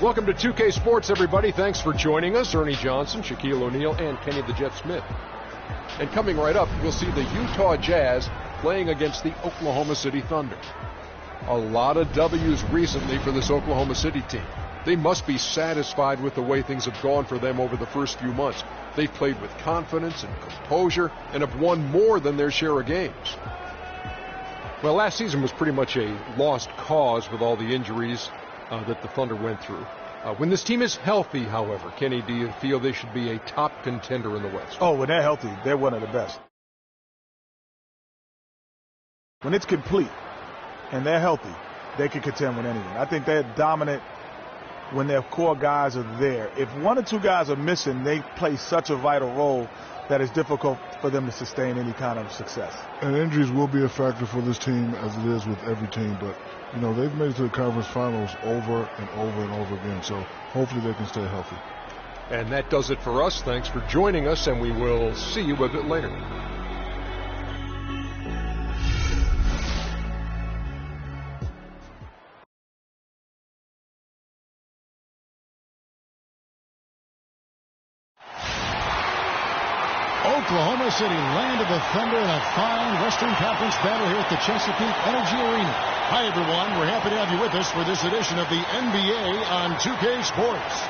Welcome to 2K Sports, everybody. Thanks for joining us. Ernie Johnson, Shaquille O'Neal, and Kenny the Jet Smith. And coming right up, we'll see the Utah Jazz playing against the Oklahoma City Thunder. A lot of W's recently for this Oklahoma City team. They must be satisfied with the way things have gone for them over the first few months. They've played with confidence and composure and have won more than their share of games. Well, last season was pretty much a lost cause with all the injuries that the Thunder went through. When this team is healthy, however, Kenny, do you feel they should be a top contender in the West? Oh, when they're healthy, they're one of the best. When it's complete and they're healthy, they can contend with anything. I think they're dominant when their core guys are there. If one or two guys are missing, they play such a vital role that it's difficult for them to sustain any kind of success. And injuries will be a factor for this team, as it is with every team. But, you know, they've made it to the conference finals over and over and over again. So hopefully they can stay healthy. And that does it for us. Thanks for joining us, and we will see you a bit later. Oklahoma City, land of the Thunder, in a fine Western Conference battle here at the Chesapeake Energy Arena. Hi, everyone. We're happy to have you with us for this edition of the NBA on 2K Sports.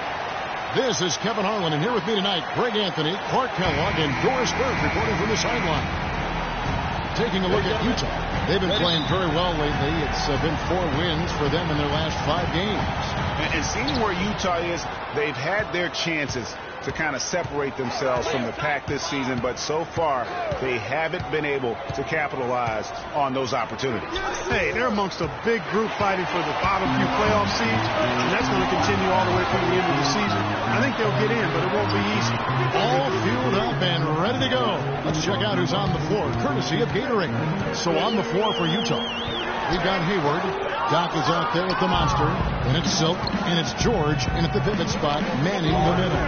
This is Kevin Harlan, and here with me tonight, Greg Anthony, Clark Kellogg, and Doris Burke reporting from the sideline. Taking a look at Utah. They've been playing very well lately. It's been 4 wins for them in their last 5 games. And seeing where Utah is, they've had their chances to kind of separate themselves from the pack this season, but so far they haven't been able to capitalize on those opportunities. Hey, they're amongst a big group fighting for the bottom few playoff seeds, and that's going to continue all the way through the end of the season. I think they'll get in, but it won't be easy. All fueled up and ready to go. Let's check out who's on the floor, courtesy of Gatorade. So on the floor for Utah, we've got Hayward. Doc is out there with the monster. And it's Silk. And it's George. And at the pivot spot, manning the middle.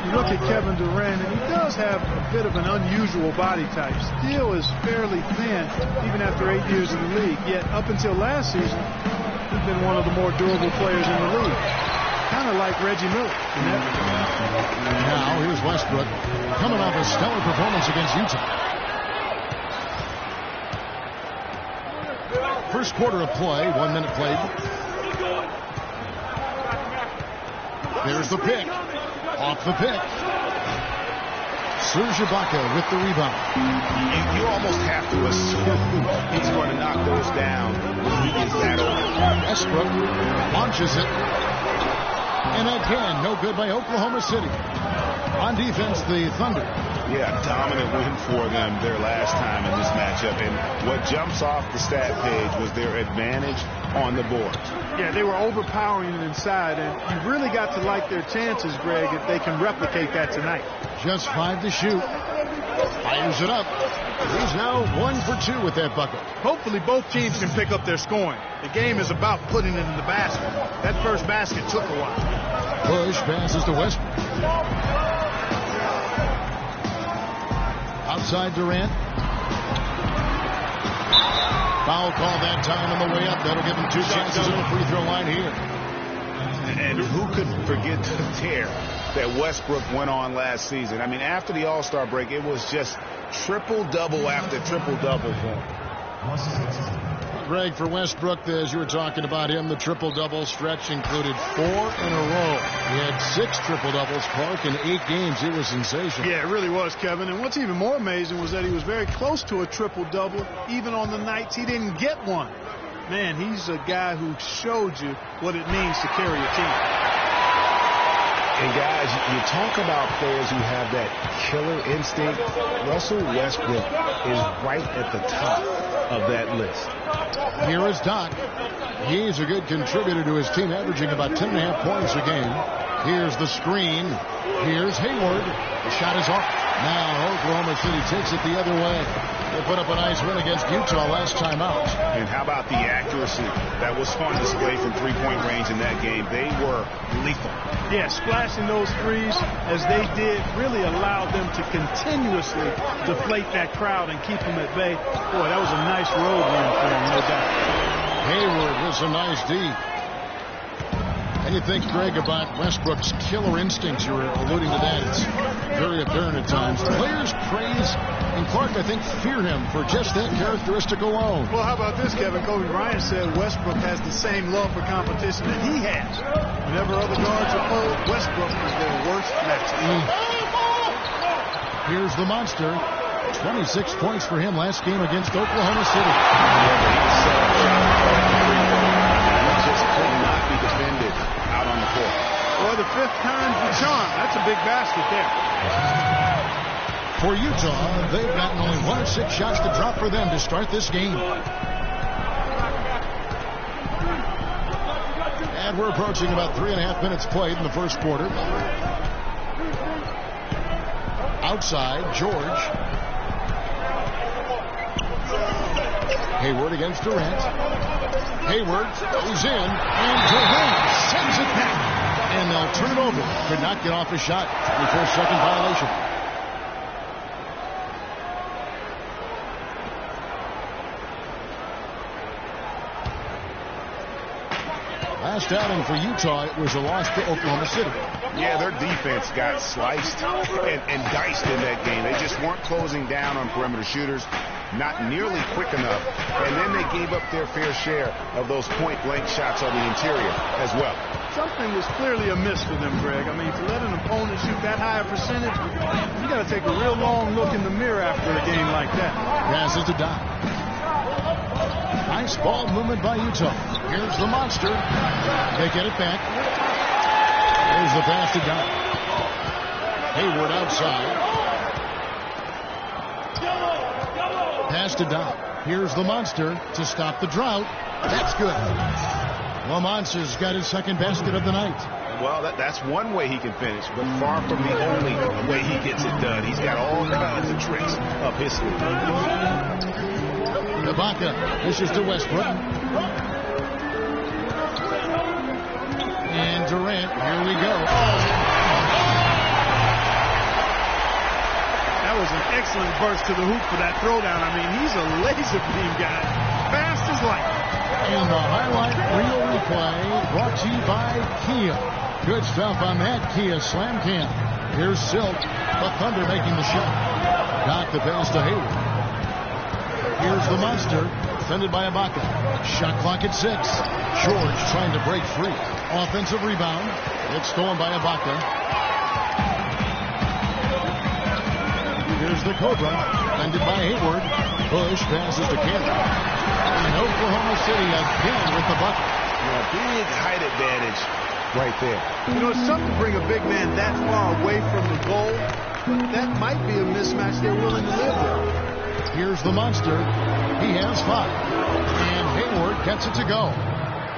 You look at Kevin Durant, and he does have a bit of an unusual body type. Still is fairly thin, even after 8 years in the league. Yet up until last season, he's been one of the more durable players in the league. Kind of like Reggie Miller in that regard. Now here's Westbrook coming off a stellar performance against Utah. First quarter of play, 1 minute played. There's the pick. Off the pick. Serge Ibaka with the rebound. You almost have to assume he's going to knock those down when he gets that over. Westbrook launches it. And again, no good by Oklahoma City. On defense, the Thunder. Yeah, dominant win for them their last time in this matchup. And what jumps off the stat page was their advantage on the boards. Yeah, they were overpowering it inside, and you really got to like their chances, Greg, if they can replicate that tonight. Just 5 to shoot. Fires it up. He's now 1 for 2 with that bucket. Hopefully both teams can pick up their scoring. The game is about putting it in the basket. That first basket took a while. Push passes to Westbrook. Outside Durant. Foul call that time on the way up. That'll give him 2 chances on the free throw line here. And who could forget the tear that Westbrook went on last season? I mean, after the All-Star break, it was just triple-double after triple-double for him. Greg, for Westbrook, as you were talking about him, the triple-double stretch included 4 in a row. He had 6 triple-doubles, Clark, in 8 games. It was sensational. Yeah, it really was, Kevin. And what's even more amazing was that he was very close to a triple-double, even on the nights he didn't get one. Man, he's a guy who showed you what it means to carry a team. And guys, you talk about players who have that killer instinct. Russell Westbrook is right at the top of that list. Here is Doc. He's a good contributor to his team, averaging about 10.5 points a game. Here's the screen. Here's Hayward. The shot is off. Now Oklahoma City takes it the other way. They put up a nice win against Utah last time out. And how about the accuracy that was on display from three-point range in that game? They were lethal. Yeah, splashing those threes as they did really allowed them to continuously deflate that crowd and keep them at bay. Boy, that was a nice road run for them, no doubt. Hayward with some nice D. And you think, Greg, about Westbrook's killer instincts. You were alluding to that. It's very apparent at times. Players praise, and Clark, I think, fear him for just that characteristic alone. Well, how about this, Kevin? Kobe Bryant said Westbrook has the same love for competition that he has. Whenever other guards are cold, Westbrook is their worst matchup. Here's the monster. 26 points for him last game against Oklahoma City. Just could not be defended out on the court. Boy, the fifth time's the charm. That's a big basket there. For Utah, they've gotten only 1 of 6 shots to drop for them to start this game. And we're approaching about 3.5 minutes played in the first quarter. Outside, George. Hayward against Durant. Hayward goes in, and Durant sends it back. And they'll turn it over. Could not get off his shot. 24-second violation. Last outing for Utah, it was a loss to Oklahoma City. Yeah, their defense got sliced and diced in that game. They just weren't closing down on perimeter shooters, not nearly quick enough, and then they gave up their fair share of those point-blank shots on the interior as well. Something was clearly amiss for them, Greg. I mean, to let an opponent shoot that high a percentage, you got to take a real long look in the mirror after a game like that. Passes to Doc. Nice ball movement by Utah. Here's the monster. They get it back. There's the pass to Doc. Hayward outside. Pass to Doc. Here's the monster to stop the drought. That's good. Lamont has got his second basket of the night. Well, that's one way he can finish, but far from the only way he gets it done. He's got all kinds of tricks up his sleeve. Ibaka, this is to Westbrook. And Durant, here we go. That was an excellent burst to the hoop for that throwdown. I mean, he's a laser beam guy. Fast as light. And the highlight reel replay brought to you by Kia. Good stuff on that Kia Slam Cam. Here's Silk, the Thunder making the shot. Doc the pass to Hayward. Here's the monster, defended by Ibaka. Shot clock at 6. George trying to break free. Offensive rebound. It's stolen by Ibaka. Here's the Cobra, defended by Hayward. Bush passes to Cannon. And Oklahoma City again with the bucket. Big height advantage right there. You know, it's tough to bring a big man that far away from the goal, but that might be a mismatch they're willing to live with. Here's the monster. He has 5. And Hayward gets it to go.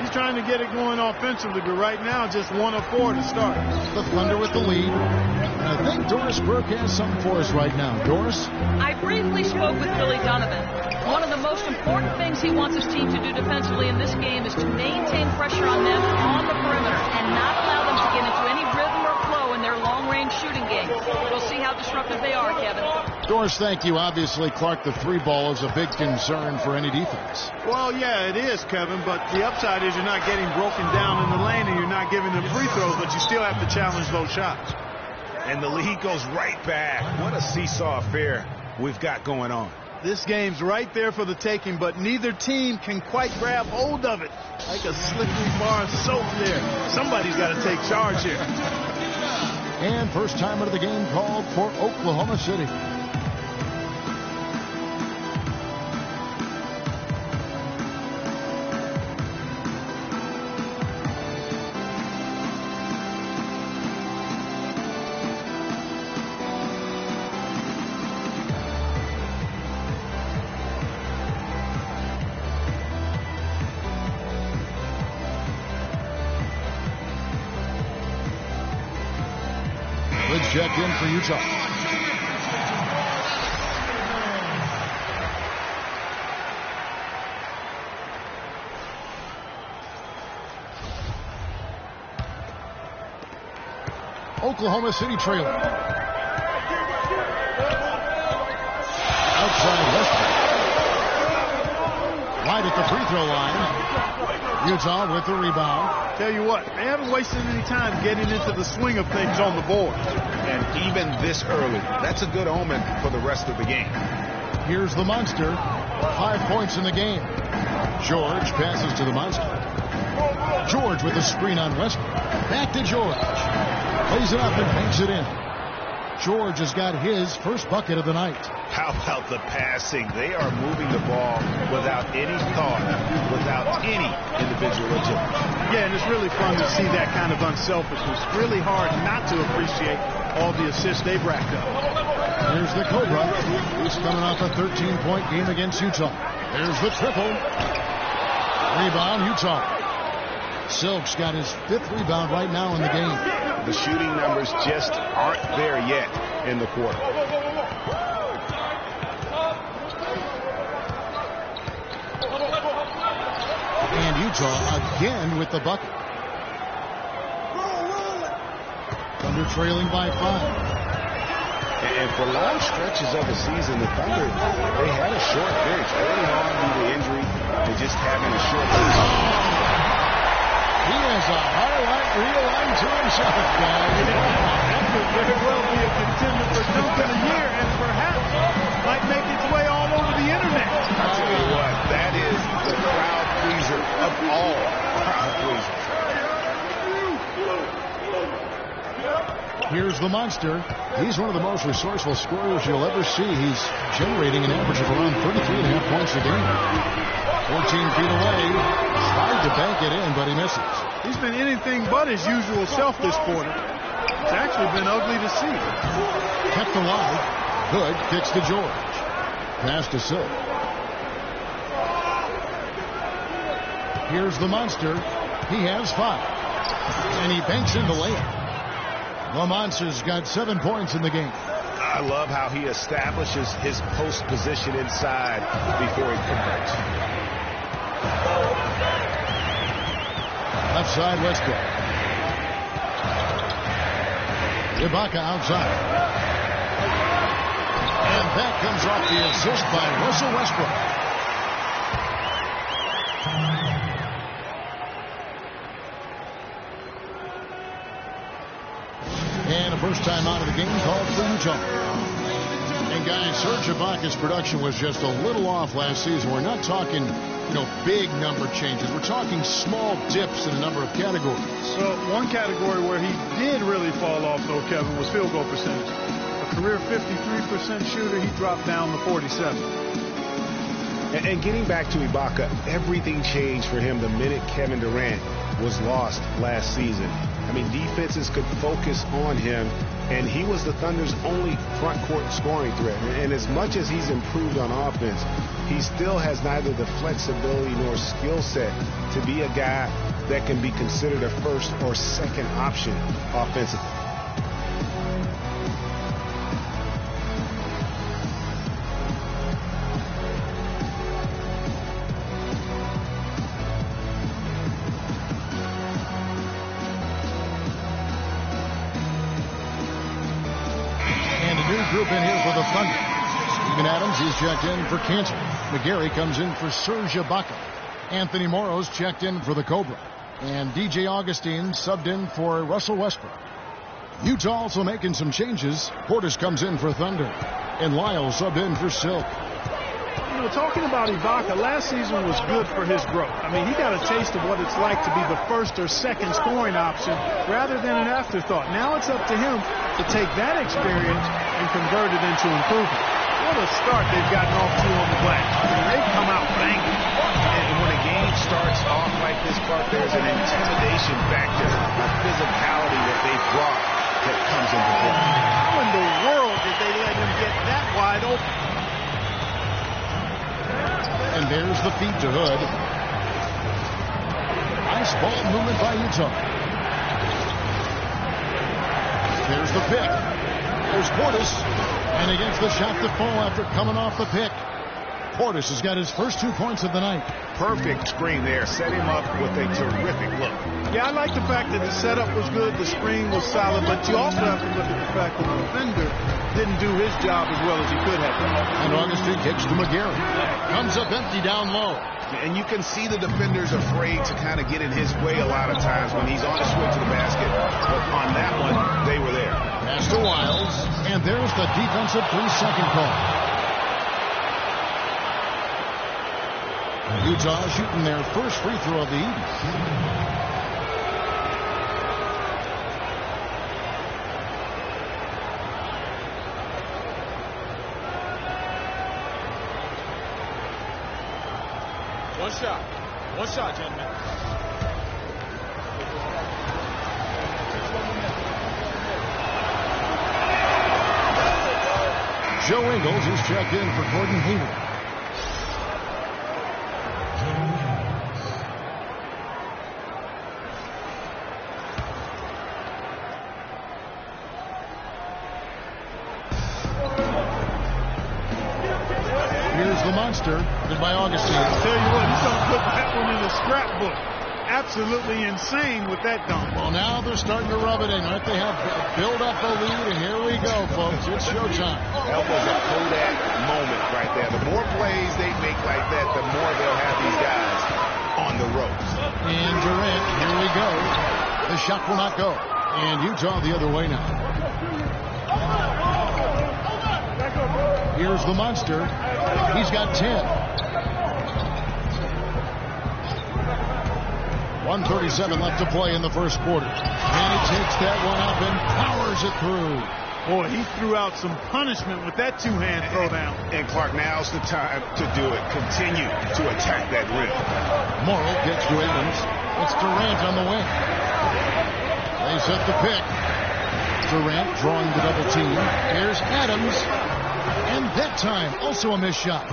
He's trying to get it going offensively, but right now just 1 of 4 to start. The Thunder with the lead. And I think Doris Burke has something for us right now. Doris? I briefly spoke with Billy Donovan. One of the most important things he wants his team to do defensively in this game is to maintain pressure on them on the perimeter and not allow them to get into any rhythm or flow in their long-range shooting game. We'll see how disruptive they are, Kevin. Doris, thank you. Obviously, Clark, the 3 ball is a big concern for any defense. Well, yeah, it is, Kevin, but the upside is you're not getting broken down in the lane and you're not giving them free throws, but you still have to challenge those shots. And the lead goes right back. What a seesaw affair we've got going on. This game's right there for the taking, but neither team can quite grab hold of it. Like a slippery bar of soap there. Somebody's got to take charge here. And first time out of the game called for Oklahoma City. Check in for Utah. Oklahoma City trailer. Outside Westbrook. Right at the free throw line. Utah with the rebound. Tell you what, they haven't wasted any time getting into the swing of things on the board. And even this early, that's a good omen for the rest of the game. Here's the Monster. 5 points in the game. George passes to the Monster. George with the screen on Westbrook. Back to George. Plays it up and banks it in. George has got his first bucket of the night. How about the passing? They are moving the ball without any thought, without any individual agility. Yeah, and it's really fun to see that kind of unselfishness. Really hard not to appreciate all the assists they've racked up. Here's the Cobra. He's coming off a 13-point game against Utah. There's the triple. Rebound, Utah. Silk's got his 5th rebound right now in the game. The shooting numbers just aren't there yet in the quarter. And Utah again with the bucket. Thunder trailing by 5. And for long stretches of the season, the Thunder, they had a short bench early on due to injury and just having a short bench. He has a highlight reel unto himself, guys. That could very well be a contender for Dunk of the Year and perhaps might make its way all over the internet. I'll tell you what, that is the crowd pleaser of all crowd pleasers. Here's the Monster. He's one of the most resourceful scorers you'll ever see. He's generating an average of around 33.5 points a game. 14 feet away. Tried to bank it in, but he misses. He's been anything but his usual self this quarter. It's actually been ugly to see. Kept alive. Good. Kicks to George. Pass to Silk. Here's the Monster. He has 5. And he banks in the layup. The Monster's got 7 points in the game. I love how he establishes his post position inside before he converts. Left side, Westbrook. Ibaka outside. And that comes off the assist by Russell Westbrook. And a first time out of the game called for Utah. And guys, Serge Ibaka's production was just a little off last season. We're not talking, big number changes. We're talking small dips in a number of categories. Well, one category where he did really fall off, though, Kevin, was field goal percentage. A career 53% shooter, he dropped down to 47. And getting back to Ibaka, everything changed for him the minute Kevin Durant was lost last season. I mean, defenses could focus on him, and he was the Thunder's only front court scoring threat. And as much as he's improved on offense, he still has neither the flexibility nor skill set to be a guy that can be considered a first or second option offensively. Group in here for the Thunder. Steven Adams, he's checked in for Cantor. McGarry comes in for Serge Ibaka. Anthony Morrow's checked in for the Cobra. And DJ Augustine subbed in for Russell Westbrook. Utah also making some changes. Portis comes in for Thunder. And Lyle subbed in for Silk. Talking about Ibaka, last season was good for his growth. I mean, he got a taste of what it's like to be the first or second scoring option rather than an afterthought. Now it's up to him to take that experience and convert it into improvement. What a start they've gotten off to on the glass. I mean, they've come out banging. And when a game starts off like this, Clark, there's an intimidation factor, a physicality that they've brought that comes into play. How in the world did they let him get that wide open? And there's the feed to Hood. Nice ball movement by Utah. There's the pick. There's Portis. And he gets the shot to fall after coming off the pick. Portis has got his first 2 points of the night. Perfect screen there. Set him up with a terrific look. Yeah, I like the fact that the setup was good, the screen was solid, but you also have to look at the fact that the defender didn't do his job as well as he could have. And Augustine kicks to McGarry. Comes up empty down low. And you can see the defenders afraid to kind of get in his way a lot of times when he's on his way to the basket. But on that one, they were there. Pass to Wiles, and there's the defensive 3-second call. Utah shooting their first free throw of the evening. One shot, gentlemen. Joe Ingles is checked in for Gordon Hayward. Here's the monster, led by Augustine. I'll tell you what, he's going to put that one in the scrapbook. Absolutely insane with that dunk. Well, now they're starting to rub it in, right? They have built up a lead, and here we go, folks. It's showtime. That was a Kodak moment right there. The more plays they make like that, the more they'll have these guys on the ropes. And Durant, here we go. The shot will not go. And Utah the other way now. Here's the monster. He's got 10. 1:37 left to play in the first quarter. And he takes that one up and powers it through. Boy, he threw out some punishment with that two-hand throwdown. And Clark, now's the time to do it. Continue to attack that rim. Morrow gets to Evans. It's Durant on the wing. They set the pick. Durant drawing the double team. Here's Adams. And that time, also a missed shot.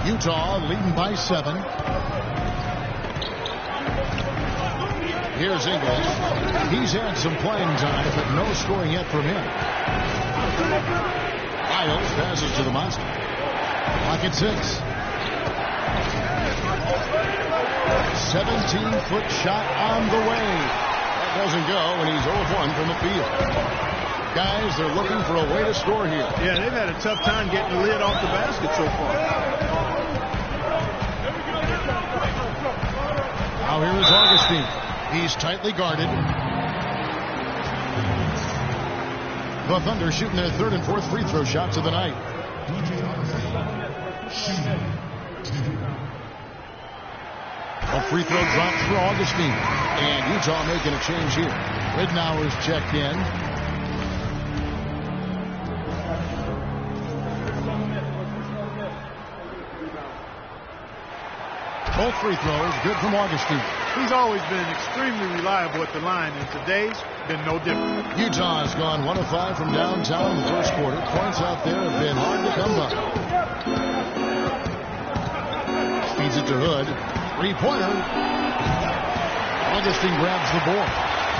Utah leading by 7. Here's Ingles. He's had some playing time, but no scoring yet from him. Wiles passes to the monster. Clock at 6. 17-foot shot on the way. That doesn't go, and he's 0 of 1 from the field. Guys, they're looking for a way to score here. Yeah, they've had a tough time getting the lid off the basket so far. Now here is Augustine. He's tightly guarded. The Thunder shooting their third and fourth free throw shots of the night. A free throw drops for Augustine. And Utah making a change here. Ridnour's checked in. Both free throws good from Augustine. He's always been extremely reliable at the line, and today's been no different. Utah has gone 1 of 5 from downtown in the first quarter. Points out there have been hard to come by. Feeds it to Hood. Three-pointer. Augustine grabs the board.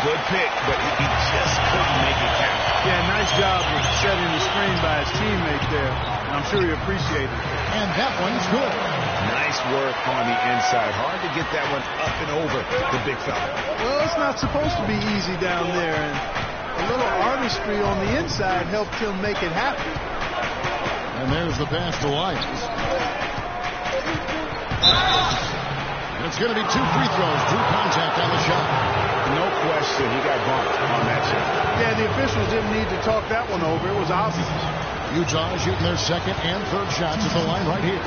Good pick, but he just couldn't make it count. Yeah, nice job with setting the screen by his teammate there. I'm sure he appreciated it. And that one's good. Nice work on the inside. Hard to get that one up and over the big fella. Well, it's not supposed to be easy down there, and a little artistry on the inside helped him make it happen. And there's the pass to Wiles. And it's going to be 2 free throws. Drew contact on the shot. No question, he got bumped on that shot. Yeah, the officials didn't need to talk that one over. It was obvious. Utah shooting their second and third shots at the line right here.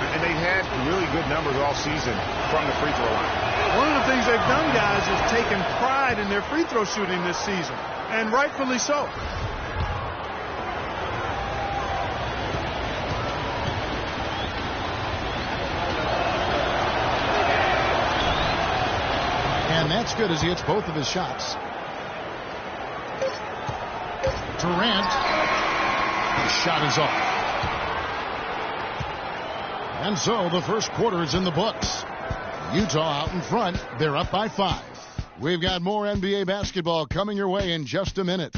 And they've had really good numbers all season from the free throw line. One of the things they've done, guys, is taken pride in their free throw shooting this season, and rightfully so. And that's good as he hits both of his shots. Durant. The shot is off. And so the first quarter is in the books. Utah out in front. They're up by 5. We've got more NBA basketball coming your way in just a minute.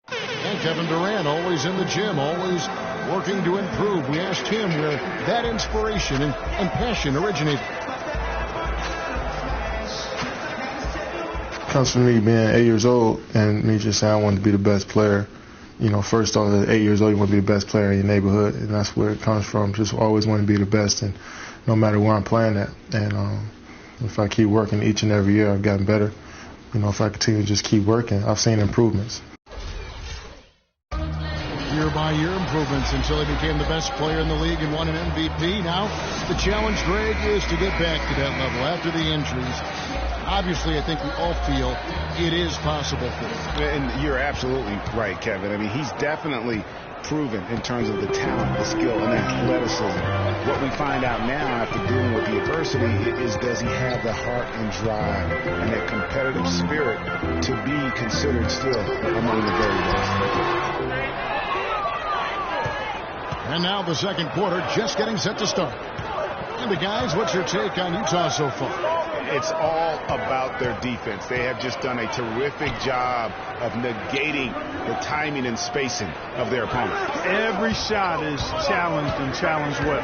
And Kevin Durant always in the gym, always working to improve. We asked him where that inspiration and passion originated. comes from me being 8 years old and me just saying I wanted to be the best player. You know, first off, at 8 years old, you want to be the best player in your neighborhood, and that's where it comes from. Just always want to be the best, and no matter where I'm playing at. And if I keep working each and every year, I've gotten better. You know, if I continue to just keep working, I've seen improvements. Year-by-year improvements until he became the best player in the league and won an MVP. Now the challenge, Greg, is to get back to that level after the injuries. Obviously, I think we all feel it is possible for him. And you're absolutely right, Kevin. I mean, he's definitely proven in terms of the talent, the skill, and the athleticism. What we find out now after dealing with the adversity is, does he have the heart and drive and that competitive spirit to be considered still among the very best? And now the second quarter just getting set to start. And the guys, what's your take on Utah so far? It's all about their defense. They have just done a terrific job of negating the timing and spacing of their opponent. Every shot is challenged and challenged well.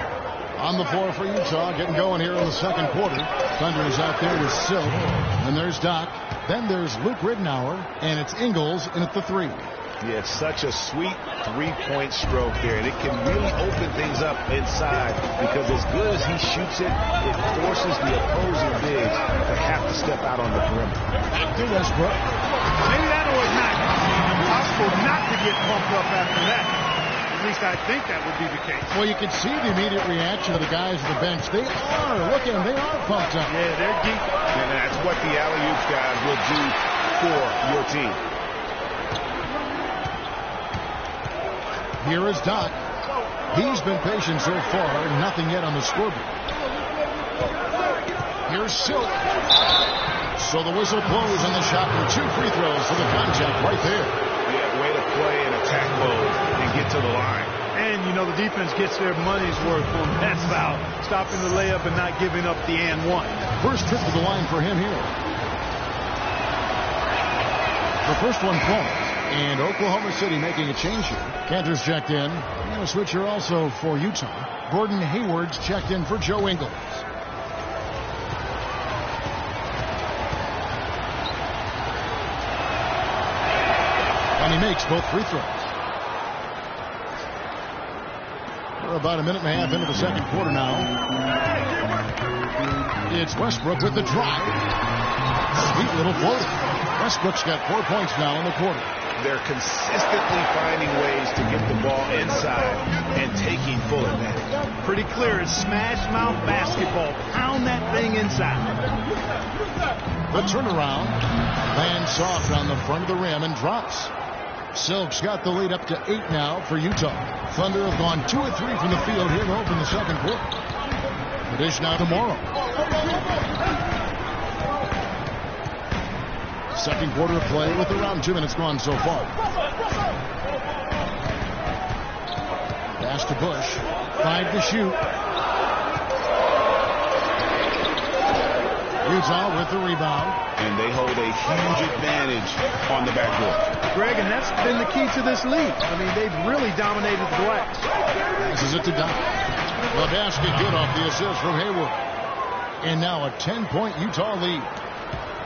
On the floor for Utah, getting going here in the second quarter. Thunder is out there with Silk. And there's Doc. Then there's Luke Ridnour. And it's Ingles in at the three. Yeah, it's such a sweet three-point stroke there, and it can really open things up inside because as good as he shoots it, it forces the opposing bigs to have to step out on the perimeter. Back to Westbrook. Maybe that'll ignite. Impossible not to get pumped up after that. At least I think that would be the case. Well, you can see the immediate reaction of the guys at the bench. They are, look at them, they are pumped up. Yeah, they're geeked. And that's what the alley-oop guys will do for your team. Here is Doc. He's been patient so far, nothing yet on the scoreboard. Here's Silk. So the whistle blows on the shot and 2 free throws for the contact right there. Yeah, way to play in attack mode and get to the line. And, you know, the defense gets their money's worth on that foul. Stopping the layup and not giving up the and one. First trip to the line for him here. The first one falls. And Oklahoma City making a change here. Cantor's checked in. And a switch here also for Utah. Gordon Hayward's checked in for Joe Ingles. And he makes both free throws. We're about a minute and a half into the second quarter now. It's Westbrook with the drive. Sweet little floater. Westbrook's got 4 points now in the quarter. They're consistently finding ways to get the ball inside and taking full advantage. Pretty clear. It's smash mouth basketball. Pound that thing inside. The turnaround. Lands soft on the front of the rim and drops. Silk's got the lead up to 8 now for Utah. Thunder have gone 2 of 3 from the field here to open the second quarter. The dish now tomorrow. Second quarter of play with around 2 minutes gone so far. Pass to Bush. 5 to shoot. Utah with the rebound. And they hold a huge advantage on the backboard. Greg, and that's been the key to this league. I mean, they've really dominated the glass. Passes it to Doc. The basket good off the assist from Hayward. And now a 10-point Utah lead.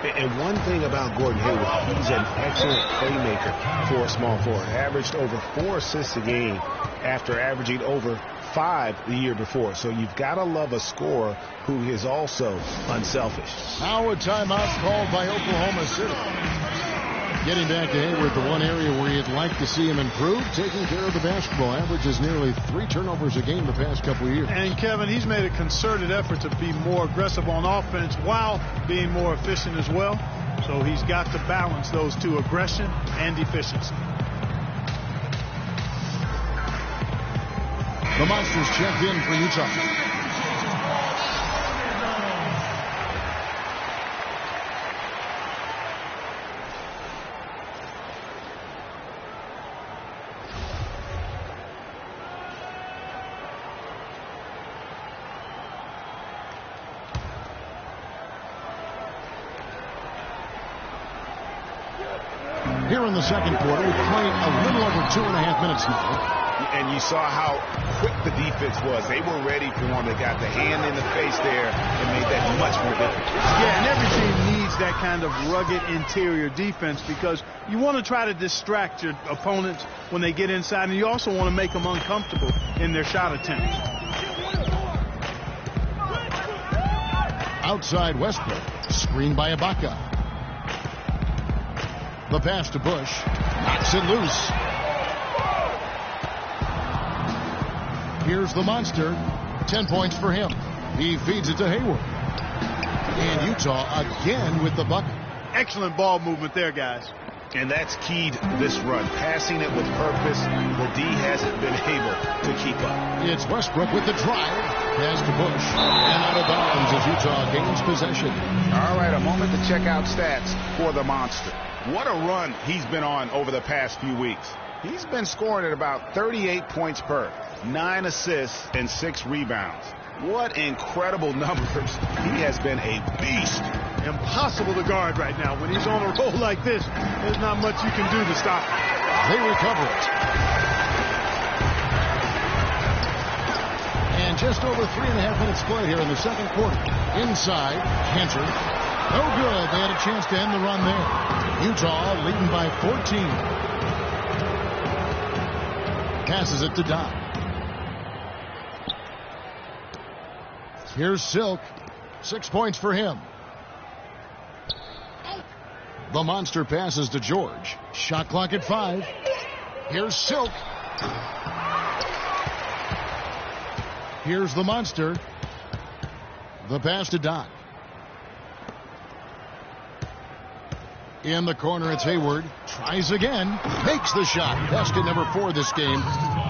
And one thing about Gordon Hayward, he's an excellent playmaker for a small forward. Averaged over 4 assists a game after averaging over 5 the year before. So you've got to love a scorer who is also unselfish. Now a timeout called by Oklahoma City. Getting back to Hayward, the one area where you'd like to see him improve, taking care of the basketball. Averages nearly 3 turnovers a game the past couple of years. And, Kevin, he's made a concerted effort to be more aggressive on offense while being more efficient as well. So he's got to balance those two, aggression and efficiency. The Monsters checked in for Utah. Here in the second quarter, we've played a little over 2.5 minutes now. And you saw how quick the defense was. They were ready for him. They got the hand in the face there and made that much more difficult. Yeah, and every team needs needs that kind of rugged interior defense because you want to try to distract your opponents when they get inside, and you also want to make them uncomfortable in their shot attempts. Outside Westbrook. Screened by Ibaka. The pass to Bush. Knocks it loose. Here's the monster. 10 points for him. He feeds it to Hayward. And Utah again with the bucket. Excellent ball movement there, guys. And that's keyed this run. Passing it with purpose. The D hasn't been able to keep up. It's Westbrook with the drive. Pass to Bush. And out of bounds as Utah gains possession. All right, a moment to check out stats for the monster. What a run he's been on over the past few weeks. He's been scoring at about 38 points per, 9 assists, and 6 rebounds. What incredible numbers. He has been a beast. Impossible to guard right now. When he's on a roll like this, there's not much you can do to stop him. They recover it. And just over 3.5 minutes played here in the second quarter. Inside, Cantor. No good. They had a chance to end the run there. Utah leading by 14. Passes it to Doc. Here's Silk. 6 points for him. The monster passes to George. Shot clock at 5. Here's Silk. Here's the monster. The pass to Doc. In the corner, it's Hayward. Tries again. Makes the shot. Basket number 4 this game.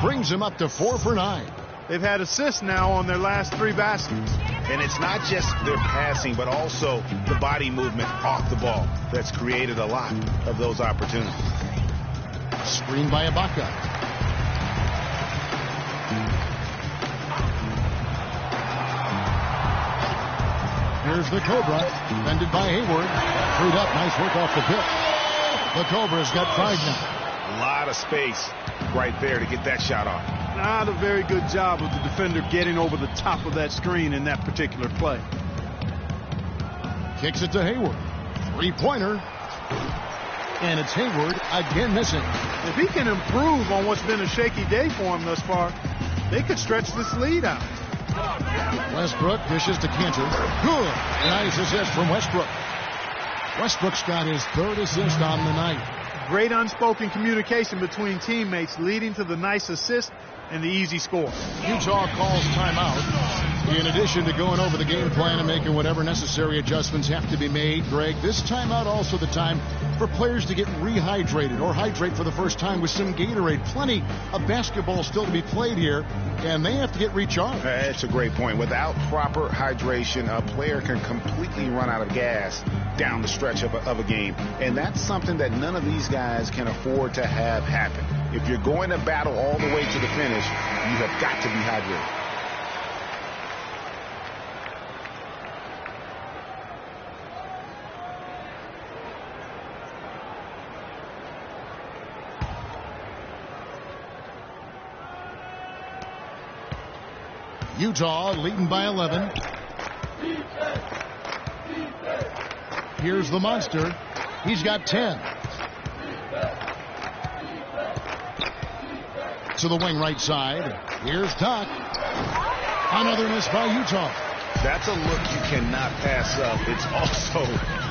Brings him up to 4 for 9. They've had assists now on their last 3 baskets. And it's not just their passing, but also the body movement off the ball that's created a lot of those opportunities. Screened by Ibaka. Here's the Cobra. Defended by Hayward. Freed up. Nice work off the pick. The Cobra's got 5 now. A lot of space right there to get that shot off. Not a very good job of the defender getting over the top of that screen in that particular play. Kicks it to Hayward. 3-pointer. And it's Hayward again missing. If he can improve on what's been a shaky day for him thus far, they could stretch this lead out. Westbrook dishes to Cantor. Good. Nice assist from Westbrook. Westbrook's got his 3rd assist on the night. Great unspoken communication between teammates leading to the nice assist and the easy score. Utah calls timeout. In addition to going over the game plan and making whatever necessary adjustments have to be made, Greg, this timeout also the time for players to get rehydrated or hydrate for the first time with some Gatorade. Plenty of basketball still to be played here, and they have to get recharged. That's a great point. Without proper hydration, a player can completely run out of gas down the stretch of a game, and that's something that none of these guys can afford to have happen. If you're going to battle all the way to the finish, you have got to be hydrated. Utah leading by 11. Here's the monster. He's got 10. To the wing right side. Here's Doc. Another miss by Utah. That's a look you cannot pass up. It's also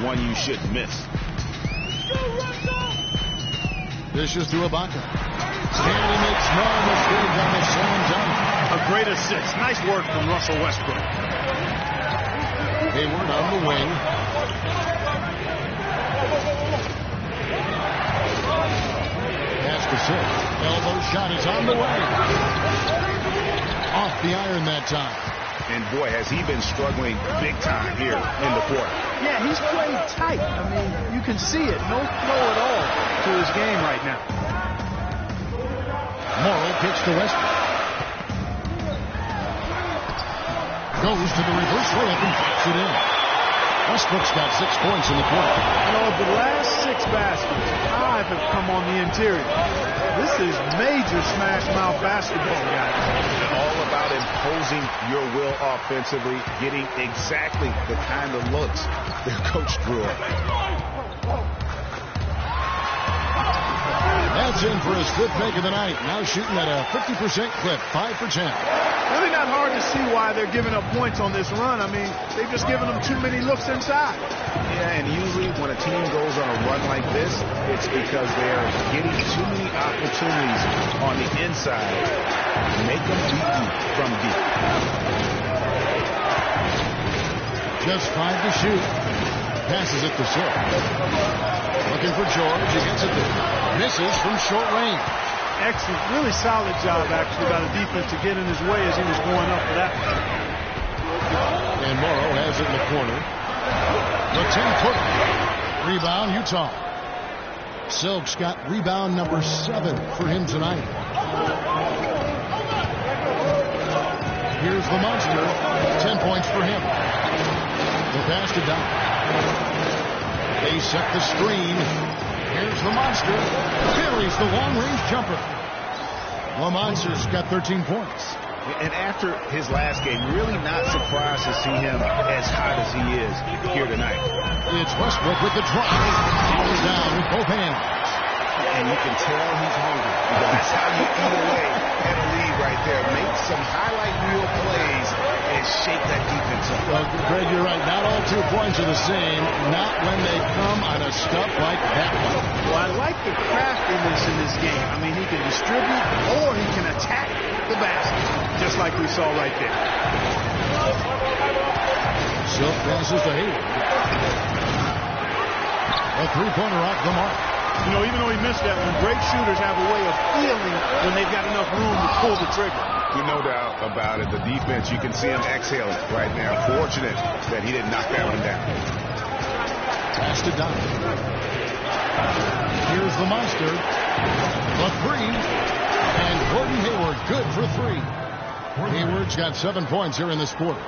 one you shouldn't miss. Dishes to Ibaka. And he makes no mistake on the slam dunk. A great assist. Nice work from Russell Westbrook. Hayward on the wing. Pass to Silk. Elbow shot is on the way. Off the iron that time. And boy, has he been struggling big time here in the fourth. Yeah, he's playing tight. I mean, you can see it. No flow at all to his game right now. Morrow kicks to Westbrook. Goes to the reverse layup and pops it in. Westbrook's got 6 points in the quarter. You know, the last 6 baskets, 5 have come on the interior. This is major smash mouth basketball, guys. all about imposing your will offensively, getting exactly the kind of looks their coach drew up. That's in for his fifth make of the night. Now shooting at a 50% clip, 5 for 10. Really not hard to see why they're giving up points on this run. I mean, they've just given them too many looks inside. Yeah, and usually when a team goes on a run like this, it's because they are getting too many opportunities on the inside to make them beat you from deep. Just 5 to shoot. Passes it to Silk. Looking for George. He gets it there. Misses from short range. Excellent. Really solid job, actually, by the defense to get in his way as he was going up for that. And Morrow has it in the corner. The 10-footer. Rebound, Utah. Silk's got rebound number 7 for him tonight. Here's the monster. 10 points for him. The pass to Doc. They set the screen. Here's the monster. Buries the long-range jumper. The monster's got 13 points. And after his last game, really not surprised to see him as hot as he is here tonight. It's Westbrook with the drive. He's down with both hands. And you can tell he's hungry. That's how you eat away at a lead right there. Make some highlight reel plays and shake that defense up. Well, Greg, you're right. Not all 2 points are the same. Not when they come on a stuff like that one. Well, I like the craftiness in this game. I mean, he can distribute or he can attack the basket, just like we saw right there. Silk passes to Hayward. A three-pointer off the mark. You know, even though he missed that one, great shooters have a way of feeling when they've got enough room to pull the trigger. No doubt about it. The defense, you can see him exhaling right now. Fortunate that he didn't knock that one down. Pass to Doc. Here's the monster. The 3. And Gordon Hayward good for 3. Hayward's got 7 points here in this quarter.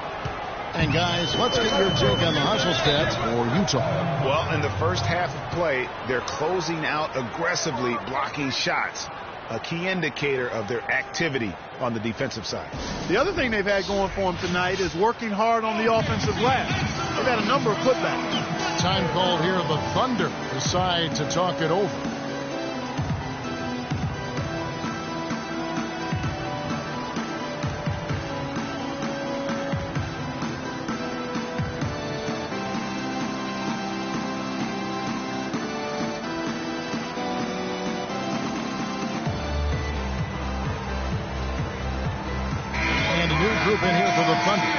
And guys, let's get your take on the hustle stats for Utah. Well, in the first half of play, they're closing out aggressively, blocking shots. A key indicator of their activity on the defensive side. The other thing they've had going for them tonight is working hard on the offensive glass. They've had a number of putbacks. Time called here. The Thunder decide to talk it over. Group in here for the Thunder.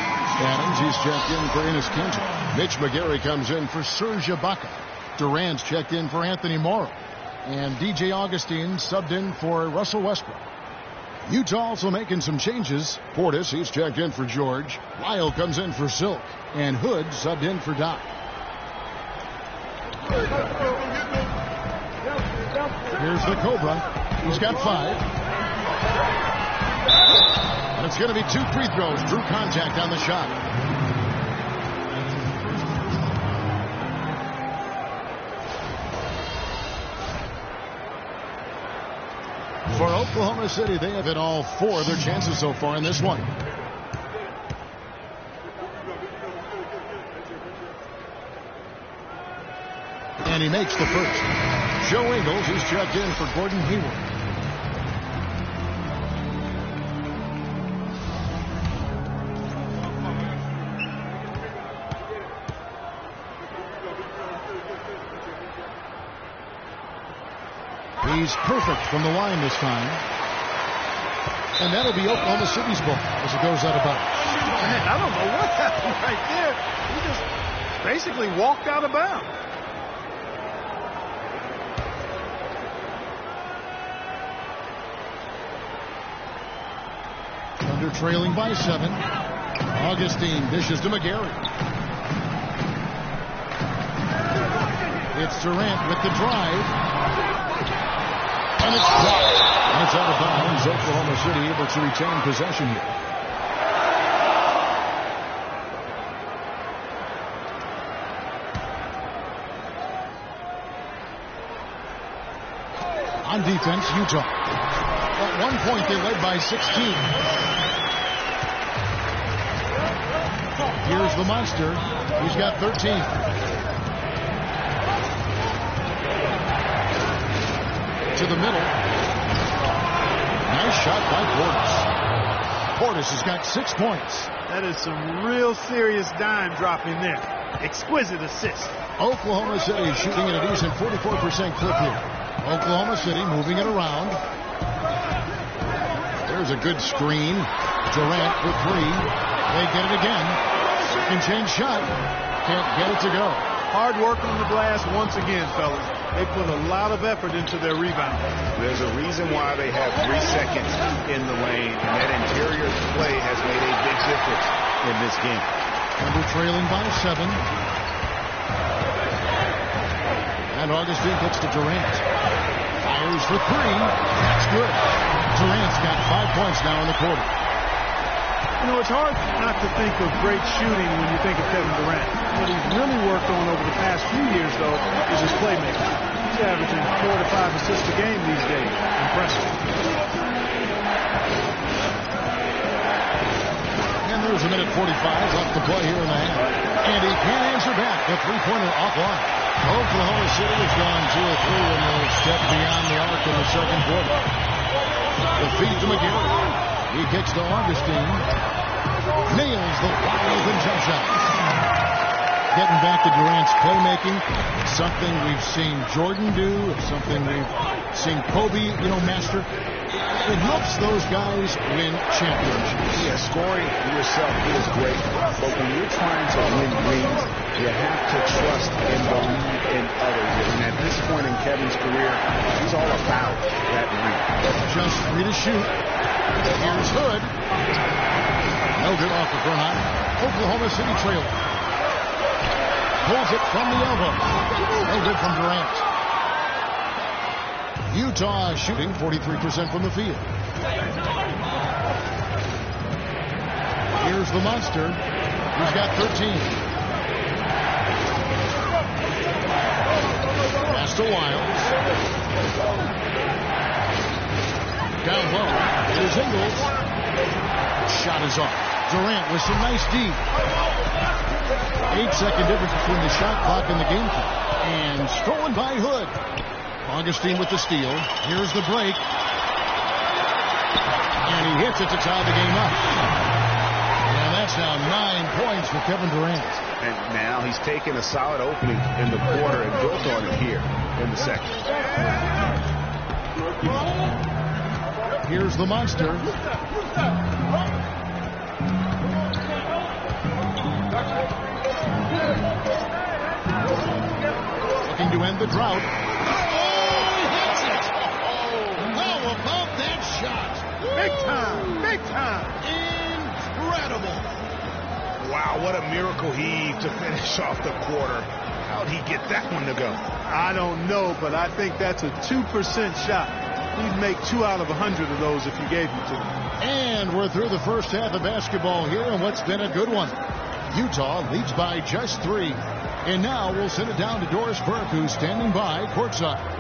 Adams, he's checked in for Enes Kanter. Mitch McGary comes in for Serge Ibaka. Durant's checked in for Anthony Morrow. And DJ Augustine subbed in for Russell Westbrook. Utah also making some changes. Portis, he's checked in for George. Lyle comes in for Silk. And Hood subbed in for Doc. Here's the Cobra. He's got 5. It's going to be 2 free throws. Drew contact on the shot. For Oklahoma City, they have hit all 4 of their chances so far in this one. And he makes the first. Joe Ingles, he's checked in for Gordon Hayward. He's perfect from the line this time. And that'll be Oklahoma City's ball as it goes out of bounds. Man, I don't know what happened right there. He just basically walked out of bounds. Thunder trailing by 7. Augustine dishes to McGary. It's Durant with the drive. And it's blocked. And it's out of bounds. Oklahoma City able to retain possession here. On defense, Utah. At one point, they led by 16. Here's the monster. He's got 13. To the middle. Nice shot by Portis. Portis has got 6 points. That is some real serious dime dropping there. Exquisite assist. Oklahoma City shooting at a decent 44% clip here. Oklahoma City moving it around. There's a good screen. Durant for 3. They get it again. Second chance shot. Can't get it to go. Hard work on the glass once again, fellas. They put a lot of effort into their rebound. There's a reason why they have 3 seconds in the lane, and that interior play has made a big difference in this game. Thunder trailing by 7. And Augustine gets to Durant. Fires for 3. That's good. Durant's got 5 points now in the quarter. You know, it's hard not to think of great shooting when you think of Kevin Durant. What he's really worked on over the past few years, though, is his playmaking. He's averaging 4 to 5 assists a game these days. Impressive. And there's a minute 45 left to play here in the half. And he can't answer back. The three-pointer offline. Oklahoma City has gone 2 of 3 and they'll step beyond the arc in the second quarter. The feed to McGarry. He kicks to Augustine. Nails the wide open jump shot. Getting back to Durant's playmaking. It's something we've seen Jordan do. It's something we've seen Kobe, master. It helps those guys win championships. Yeah, scoring yourself is great, but when you're trying to win rings, you have to trust and believe in others. And at this point in Kevin's career, he's all about that ring. Just 3 to shoot. Here's Hood. No good off the front iron. Oklahoma City trailing. Pulls it from the elbow. No good from Durant. Utah shooting 43% from the field. Here's the monster. He's got 13. Pass to Wiles. Down low. Here's Ingles. Shot is off. Durant with some nice D. 8-second difference between the shot clock and the game clock. And stolen by Hood. Augustine with the steal. Here's the break. And he hits it to tie the game up. And that's now 9 points for Kevin Durant. And now he's taken a solid opening in the quarter and built on it here in the second. Here's the monster. Looking to end the drought. Big time. Big time. Incredible. Wow, what a miracle heave to finish off the quarter. How'd he get that one to go? I don't know, but I think that's a 2% shot. He'd make 2 out of 100 of those if you gave him to him. And we're through the first half of basketball here in what's been a good one. Utah leads by just 3. And now we'll send it down to Doris Burke, who's standing by courtside.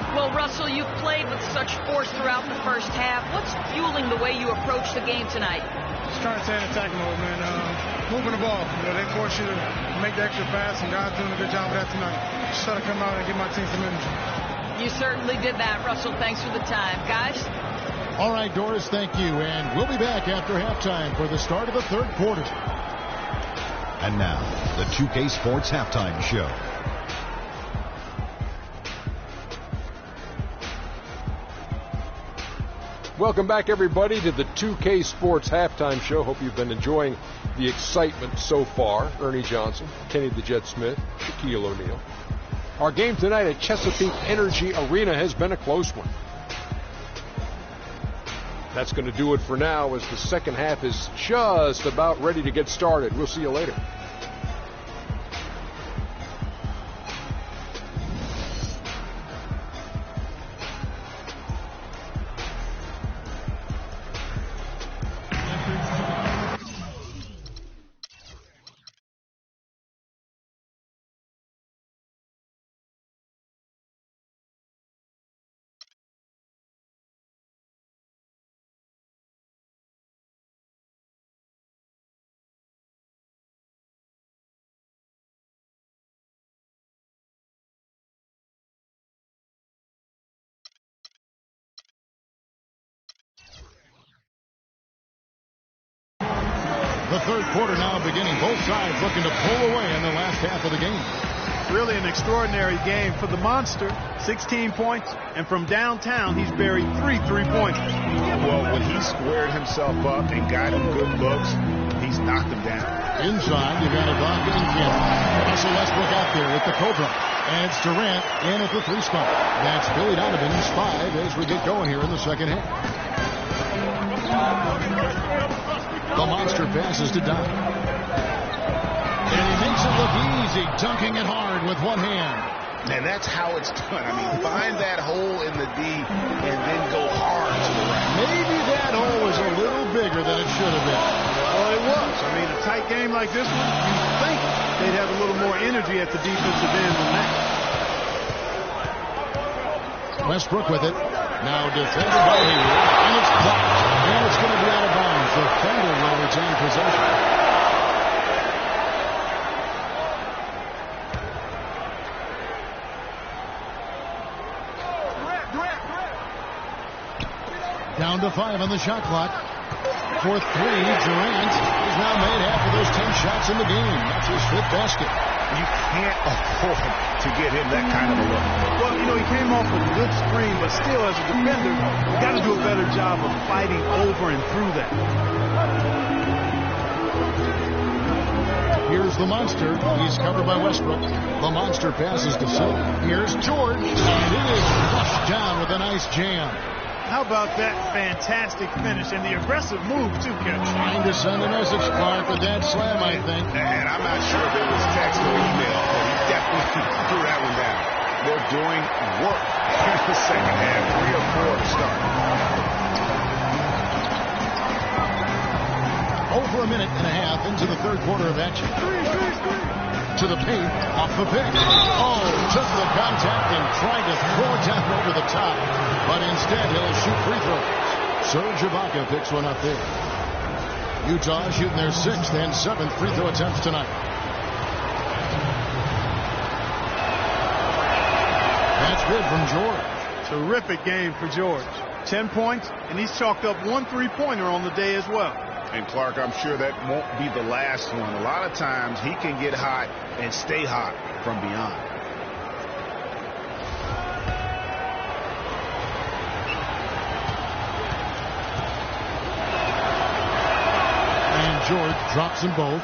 Well, Russell, you've played with such force throughout the first half. What's fueling the way you approach the game tonight? Just trying to stay in attack mode, man. Moving the ball. They force you to make the extra pass, and God's doing a good job of that tonight. Just try to come out and give my team some energy. You certainly did that, Russell. Thanks for the time. Guys? All right, Doris, thank you. And we'll be back after halftime for the start of the third quarter. And now, the 2K Sports Halftime Show. Welcome back, everybody, to the 2K Sports Halftime Show. Hope you've been enjoying the excitement so far. Ernie Johnson, Kenny the Jet Smith, Shaquille O'Neal. Our game tonight at Chesapeake Energy Arena has been a close one. That's going to do it for now as the second half is just about ready to get started. We'll see you later. The third quarter now beginning. Both sides looking to pull away in the last half of the game. Really an extraordinary game for the Monster. 16 points, and from downtown, he's buried 3 3-pointers. Well, when he squared himself up and got him good looks, he's knocked him down. Inside, you got Ibaka and Kemp. Russell Westbrook out there with the Cobra. And it's Durant in at the 3 spot. That's Billy Donovan's 5 as we get going here in the second half. The Monster passes to Don. And he makes it look easy, dunking it hard with one hand. And that's how it's done. I mean, find that hole in the D and then go hard to the right. Maybe that hole was a little bigger than it should have been. Well, it was. I mean, a tight game like this one, you'd think they'd have a little more energy at the defensive end than that. Westbrook with it. Now defended by Hayward. And it's blocked. And it's going to be out of bounds. The Thunder will retain possession. Down to 5 on the shot clock. For 3, Durant has now made half of those 10 shots in the game. That's his 5th basket. You can't afford to get him that kind of a look. Well, you know, he came off with a good screen, but still, as a defender, you got to do a better job of fighting over and through that. Here's the Monster. He's covered by Westbrook. The Monster passes to Silva. Here's George. And it is flushed down with a nice jam. How about that fantastic finish and the aggressive move, too, Kevin? Trying to send a message, Clark, with that slam, I think. And I'm not sure if it was text or email, but he definitely threw that one down. They're doing work in the second half. 3 or 4 to start. Over a minute and a half into the third quarter of action. To the paint, off the pick. Oh, took the contact and tried to throw it down over the top. But instead, he'll shoot free throws. Serge Ibaka picks one up there. Utah shooting their 6th and 7th free throw attempts tonight. That's good from George. Terrific game for George. 10 points, and he's chalked up 1 3-pointer on the day as well. And Clark, I'm sure that won't be the last one. A lot of times he can get hot and stay hot from beyond. And George drops them both.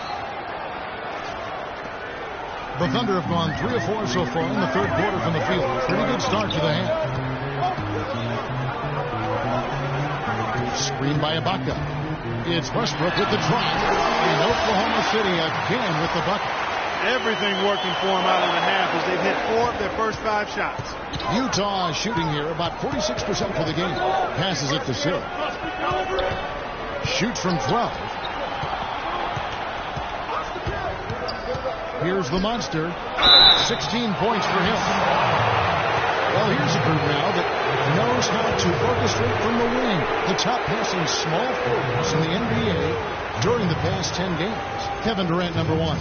The Thunder have gone 3 of 4 so far in the third quarter from the field. Pretty good start to the half. Screen by Ibaka. It's Westbrook with the drive. And Oklahoma City again with the bucket. Everything working for him out of the half as they've hit 4 of their first 5 shots. Utah shooting here about 46% for the game. Passes it to Silva. Shoots from 12. Here's the Monster. 16 points for him. Well, here's a group now that knows how to orchestrate from the wing. The top passing small forwards in the NBA during the past 10 games. Kevin Durant, number 1.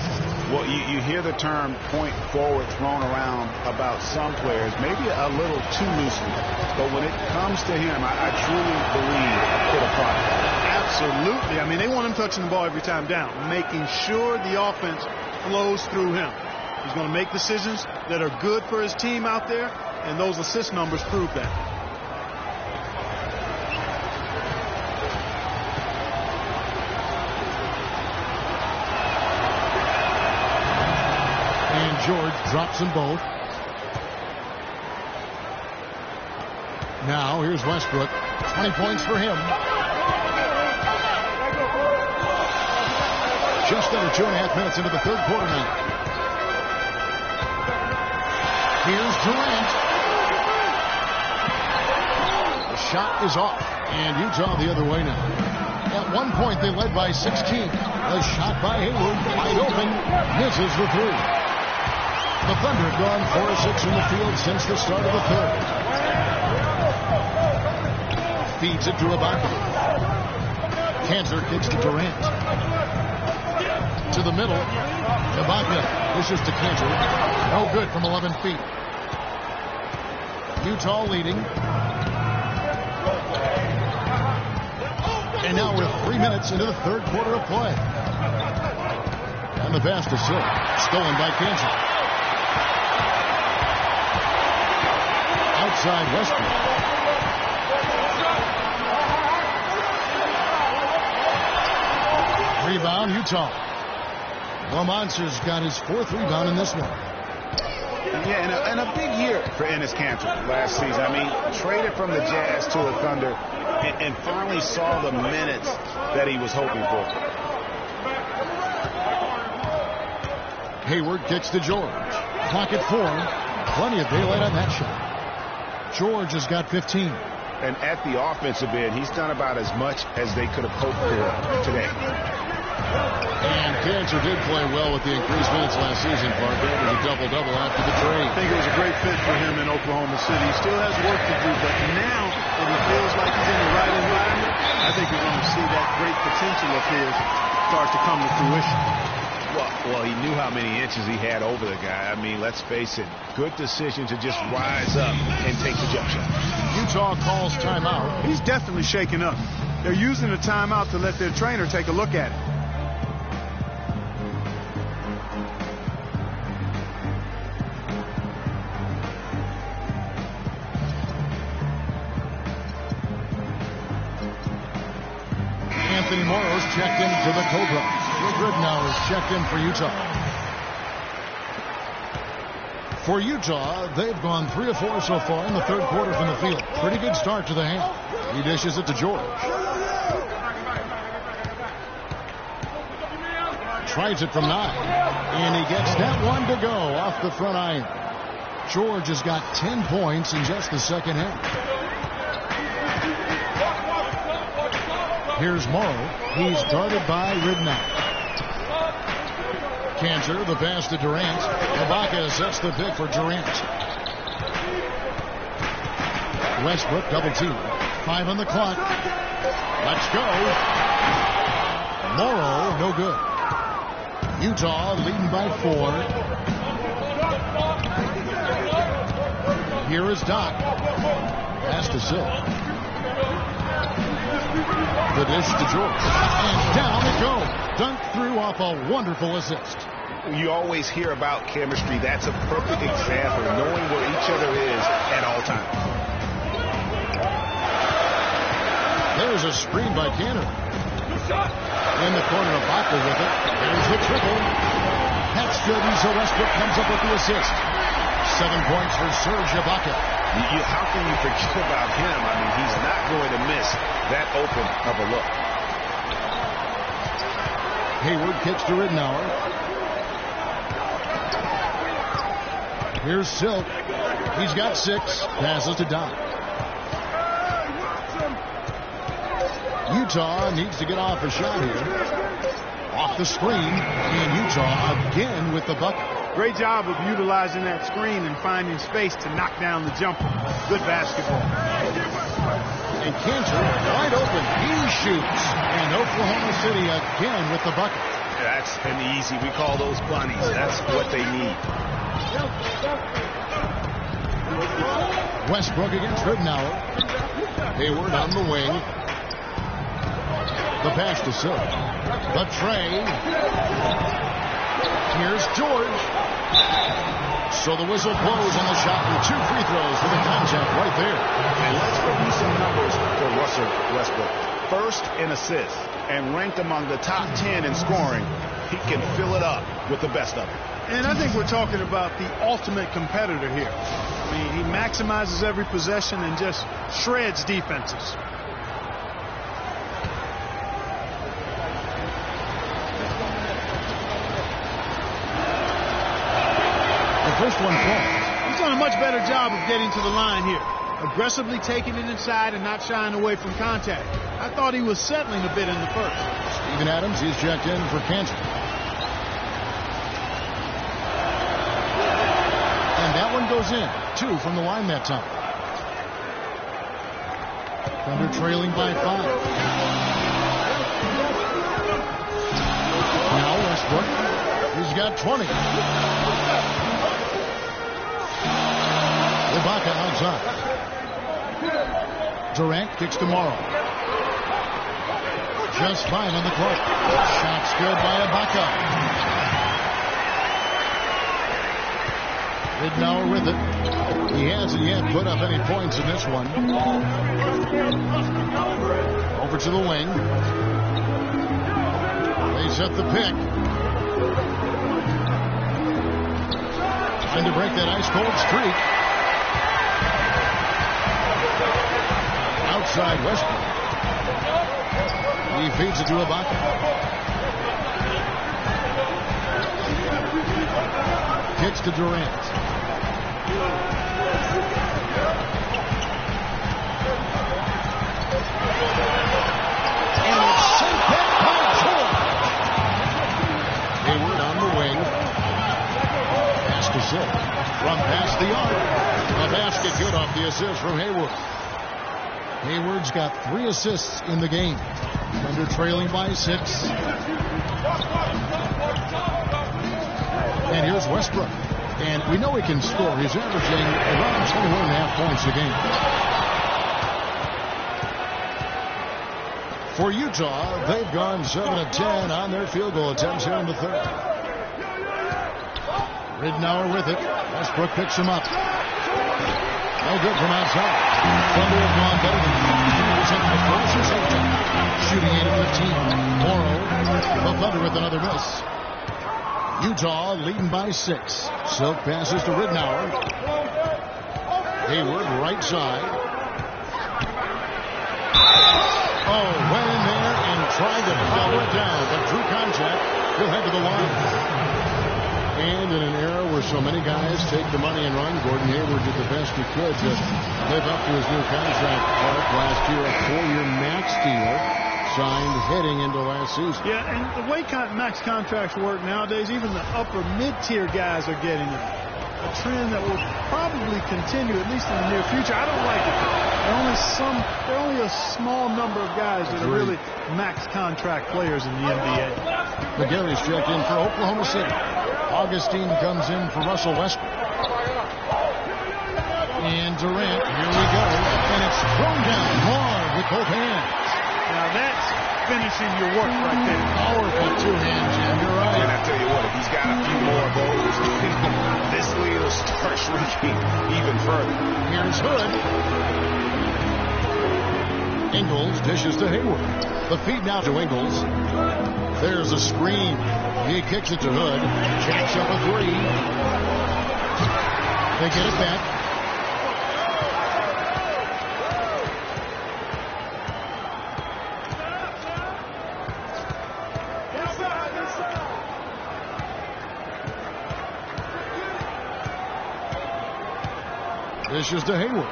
Well, you hear the term point forward thrown around about some players, maybe a little too loosely. But when it comes to him, I truly believe it applies. Absolutely. I mean, they want him touching the ball every time down, making sure the offense flows through him. He's going to make decisions that are good for his team out there, and those assist numbers prove that. And George drops them both. Now here's Westbrook. 20 points for him. Just under 2.5 minutes into the third quarter now. Here's Durant. The shot is off, and Utah the other way now. At one point, they led by 16. A shot by Hayward, wide open, misses the 3. The Thunder have gone 4 of 6 in the field since the start of the third. Feeds it to Ibaka. Cantor kicks to Durant. To the middle. Ibaka pushes to Cantor. No good from 11 feet. Utah leading. And now we're 3 minutes into the third quarter of play. And the pass to Silk. Stolen by Kansas. Outside Westbrook. Rebound, Utah. Lamoncer's got his 4th rebound in this one. Yeah, and a big year for Enes Kanter last season. I mean, traded from the Jazz to the Thunder and finally saw the minutes that he was hoping for. Hayward kicks to George. Clock at 4. Plenty of daylight on that shot. George has got 15. And at the offensive end, he's done about as much as they could have hoped for today. And Kanter did play well with the increased minutes last season, Parker. It was a double-double after the trade. I think it was a great fit for him in Oklahoma City. He still has work to do, but now that he feels like he's in the right environment, I think you're going to see that great potential of his start to come to fruition. Well, he knew how many inches he had over the guy. I mean, let's face it, good decision to just rise up and take the jump shot. Utah calls timeout. He's definitely shaken up. They're using the timeout to let their trainer take a look at it. Anthony Morrow's checked in for the Cobra. Ridnour is checked in for Utah. For Utah, they've gone 3 of 4 so far in the third quarter from the field. Pretty good start to the half. He dishes it to George. Tries it from 9. And he gets that one to go off the front iron. George has got 10 points in just the second half. Here's Morrow. He's guarded by Ridnour. Kanter, the pass to Durant. Ibaka sets the pick for Durant. Westbrook double team. 5 on the clock. Let's go. Morrow, no good. Utah leading by 4. Here is Doc. Pass to Silk. The dish to George. And down it goes. Dunked through off a wonderful assist. You always hear about chemistry. That's a perfect example, knowing where each other is at all times. There's a screen by Kanter. In the corner of Ibaka with it. There's the triple. That's good, and so Westbrook comes up with the assist. 7 points for Serge Ibaka. How can you forget about him? I mean, he's not going to miss that open of a look. Hayward kicks to Ridnour. Here's Silk. He's got 6. Passes to Doc. Utah needs to get off a shot here. Off the screen. And Utah again with the bucket. Great job of utilizing that screen and finding space to knock down the jumper. Good basketball. And Kanter wide open. He shoots. And Oklahoma City again with the bucket. That's an easy. We call those bunnies. That's what they need. Westbrook against Ridnour. Hayward on the wing. The pass to Silk. The tray. Here's George. So the whistle blows on the shot and 2 free throws for the contact right there. And let's review some numbers for Russell Westbrook. First in assists and ranked among the top 10 in scoring. He can fill it up with the best of it. And I think we're talking about the ultimate competitor here. I mean, he maximizes every possession and just shreds defenses. First one falls. He's done a much better job of getting to the line here. Aggressively taking it inside and not shying away from contact. I thought he was settling a bit in the first. Steven Adams, he's checked in for Kanter. And that one goes in. 2 from the line that time. Thunder trailing by 5. Now Westbrook. He's got 20. Ibaka outside. Durant kicks to Morrow. Just fine on the clock. Shot's good by Ibaka. Ridnour with it. He hasn't yet put up any points in this one. Over to the wing. They set the pick. Trying to break that ice-cold streak. Outside Westbrook. He feeds it to Ibaka. Kicks to Durant. And it's sent back by Jordan. Hayward on the wing. Pass to Silk. From past the arc. A basket good off the assist from Hayward. Hayward's got 3 assists in the game. Thunder trailing by 6. And here's Westbrook. And we know he can score. He's averaging around 21.5 points a game. For Utah, they've gone 7 of 10 on their field goal attempts here in the third. Ridnour with it. Westbrook picks him up. No good from outside. Thunder have gone better than 50% of the first and second. Shooting 8 of 15. Morrow, the Thunder with another miss. Utah leading by 6. Silk passes to Ridnour. Hayward right side. Oh, went in there and tried to follow it down, but drew contact. He'll head to the line. And in an era where so many guys take the money and run, Gordon Hayward did the best he could to live up to his new contract. Last year, a 4-year max deal signed heading into last season. Yeah, and the way max contracts work nowadays, even the upper mid-tier guys are getting them. A trend that will probably continue, at least in the near future. I don't like it. There are only a small number of guys that are really max contract players in the NBA. McGarry's checked in for Oklahoma City. Augustine comes in for Russell Westbrook. And Durant, here we go. And it's thrown down hard with both hands. Now that's finishing your work right there. Powerful 2-hand jam. You're right. And I tell you what, if he's got a few more of those, this lead will start shrinking even further. Here's Hood. Ingles dishes to Hayward. The feed now to Ingles. There's a screen. He kicks it to Hood. Jacks up a 3. They get it back. Dishes to Hayward.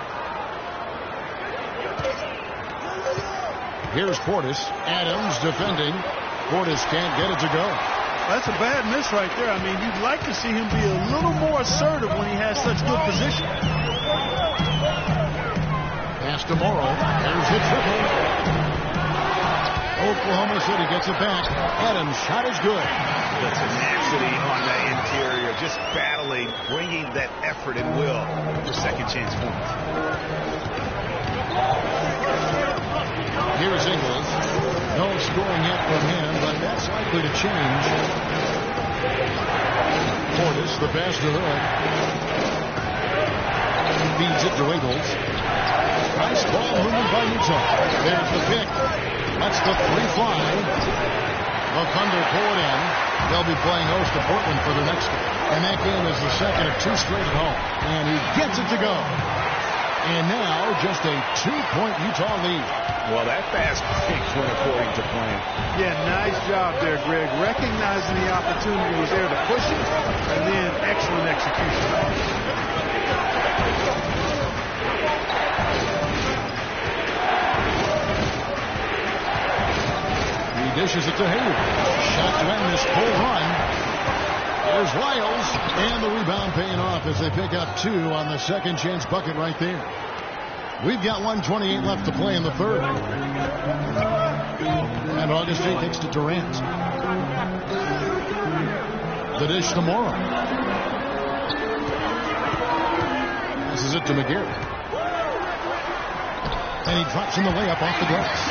Here's Portis. Adams defending. Portis can't get it to go. That's a bad miss right there. I mean, you'd like to see him be a little more assertive when he has such good position. Pass to Morrow. There's the triple. Oklahoma City gets it back. Adams' shot is good. The tenacity on the interior, just battling, bringing that effort and will for second chance points. Here's Ingles. No scoring yet from him, but that's likely to change. Portis, the pass to Hood. Feeds it to Ingles. Nice ball movement by Utah. There's the pick. That's the 3 fly. The Thunder pull it in. They'll be playing host to Portland for the next one. And that game is the second of 2 straight at home. And he gets it to go. And now just a 2-point Utah lead. Well, that fast break went according to plan. Yeah, nice job there, Greg. Recognizing the opportunity was there to push it, and then excellent execution. He dishes it to Hayward. Shot to end this full run. There's Lyles, and the rebound paying off as they pick up 2 on the second chance bucket right there. We've got 1:28 left to play in the third. And Augustine kicks to Durant. The dish to Morrow. Passes it to McGarry. And he drops in the layup off the glass.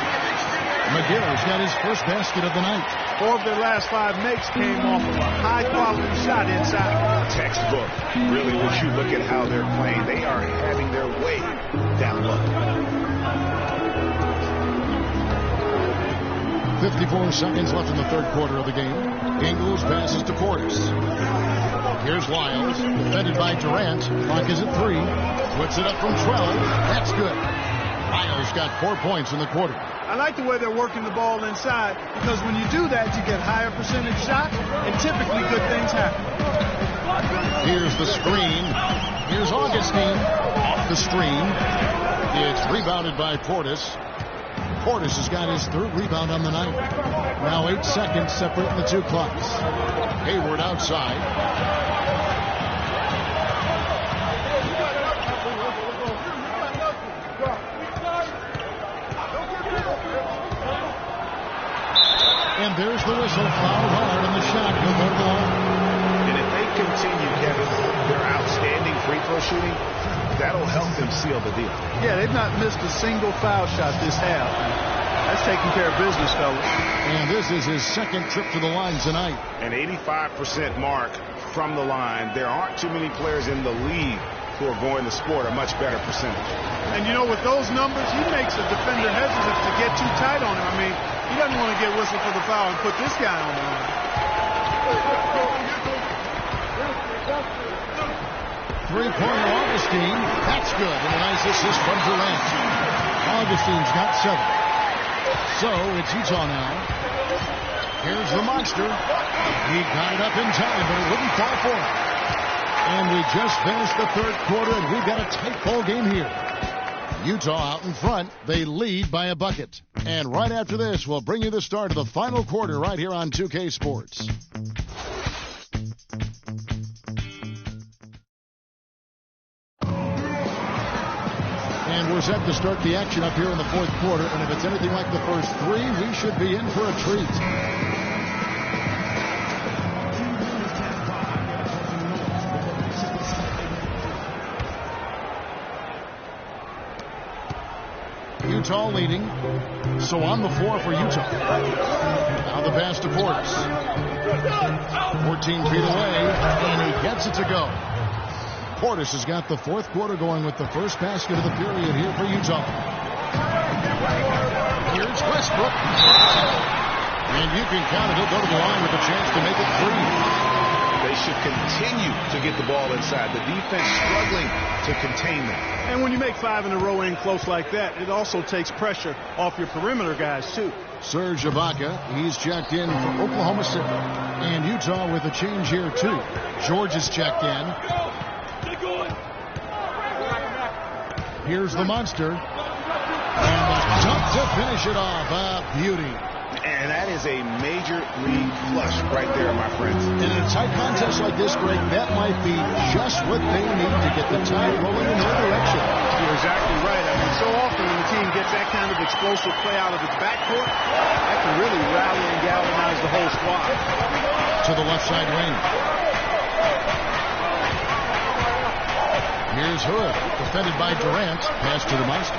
McGill's got his first basket of the night. 4 of their last 5 makes came off of a high-quality shot inside. Textbook. Really, when you look at how they're playing, they are having their way down low. 54 seconds left in the third quarter of the game. Ingles passes to Portis. Here's Wiles, defended by Durant. Clock is at 3. Puts it up from 12. That's good. Wiles got 4 points in the quarter. I like the way they're working the ball inside, because when you do that, you get higher percentage shot, and typically good things happen. Here's the screen. Here's Augustine off the screen. It's rebounded by Portis. Portis has got his 3rd rebound on the night. Now 8 seconds separating the 2 clocks. Hayward outside. And there's the whistle. Fouled hard on the shot. He'll go to the line. And if they continue, Kevin, their outstanding free throw shooting, that'll help them seal the deal. Yeah, they've not missed a single foul shot this half. That's taking care of business, fellas. And this is his 2nd trip to the line tonight. An 85% mark from the line. There aren't too many players in the league who are going to score a much better percentage. And, you know, with those numbers, he makes a defender hesitant to get too tight on him. I mean, he doesn't want to get whistled for the foul and put this guy on the line. 3-pointer Augustine. That's good. And a nice assist from Durant. Augustine's got 7. So it's Utah now. Here's the monster. He got it up in time, but it wouldn't fall for him. And we just finished the 3rd quarter, and we've got a tight ball game here. Utah out in front. They lead by a bucket. And right after this, we'll bring you the start of the final quarter right here on 2K Sports. And we're set to start the action up here in the 4th quarter. And if it's anything like the first 3, we should be in for a treat. Utah leading. So on the floor for Utah. Now the pass to Portis. 14 feet away. And he gets it to go. Portis has got the 4th quarter going with the first basket of the period here for Utah. Here's Westbrook. And you can count it. He'll go to the line with a chance to make it 3. They should continue to get the ball inside. The defense struggling to contain them. And when you make 5 in a row in close like that, it also takes pressure off your perimeter guys, too. Serge Ibaka, he's checked in for Oklahoma City. And Utah with a change here, too. George is checked in. Here's the monster. And the dunk to finish it off. A beauty. And that is a major league flush right there, my friends. And in a tight contest like this, Greg, that might be just what they need to get the tide rolling in their direction. You're exactly right. I mean, so often when the team gets that kind of explosive play out of its backcourt, that can really rally and galvanize the whole squad. To the left side wing. Here's Hood, defended by Durant. Pass to the monster.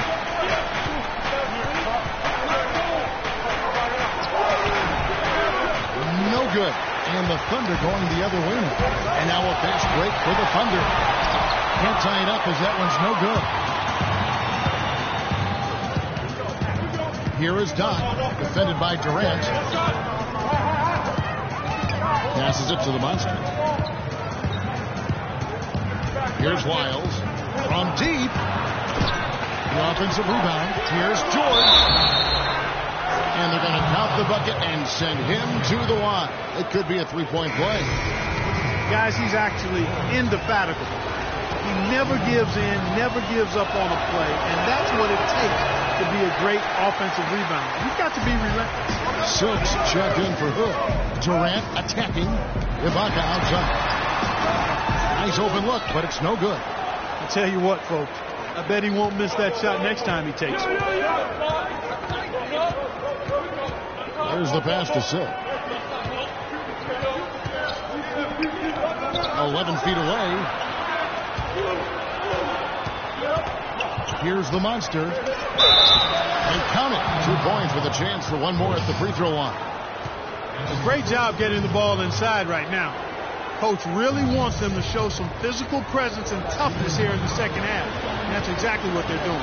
No good. And the Thunder going the other way. And now a fast break for the Thunder. Can't tie it up as that one's no good. Here is Doc, defended by Durant. Passes it to the monster. Here's Wiles from deep. The offensive rebound. Here's George. And they're going to count the bucket and send him to the line. It could be a 3-point play. Guys, he's actually indefatigable. He never gives in, never gives up on a play, and that's what it takes to be a great offensive rebounder. You've got to be relentless. Silks checked in for Hood. Durant attacking. Ibaka outside. Nice open look, but it's no good. I tell you what, folks, I bet he won't miss that shot next time he takes it. There's the pass to Silk. 11 feet away. Here's the monster. And count it. 2 points with a chance for one more at the free throw line. A great job getting the ball inside right now. Coach really wants them to show some physical presence and toughness here in the second half. And that's exactly what they're doing.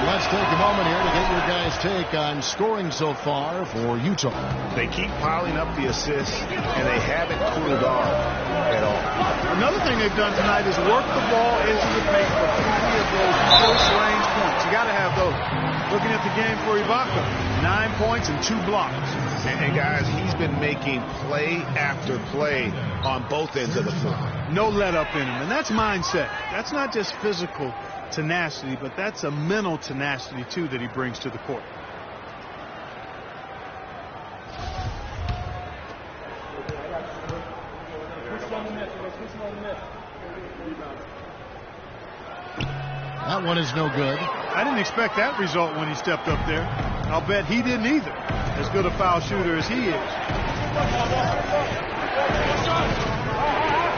Let's take a moment here to get your guys' take on scoring so far for Utah. They keep piling up the assists, and they haven't cooled off at all. Another thing they've done tonight is work the ball into the paint for plenty of those close-range points. You got to have those. Looking at the game for Ibaka, 9 points and 2 blocks. And guys, he's been making play after play on both ends of the floor. No let up in him, and that's mindset. That's not just physical tenacity, but that's a mental tenacity too that he brings to the court. That one is no good. I didn't expect that result when he stepped up there. I'll bet he didn't either. As good a foul shooter as he is.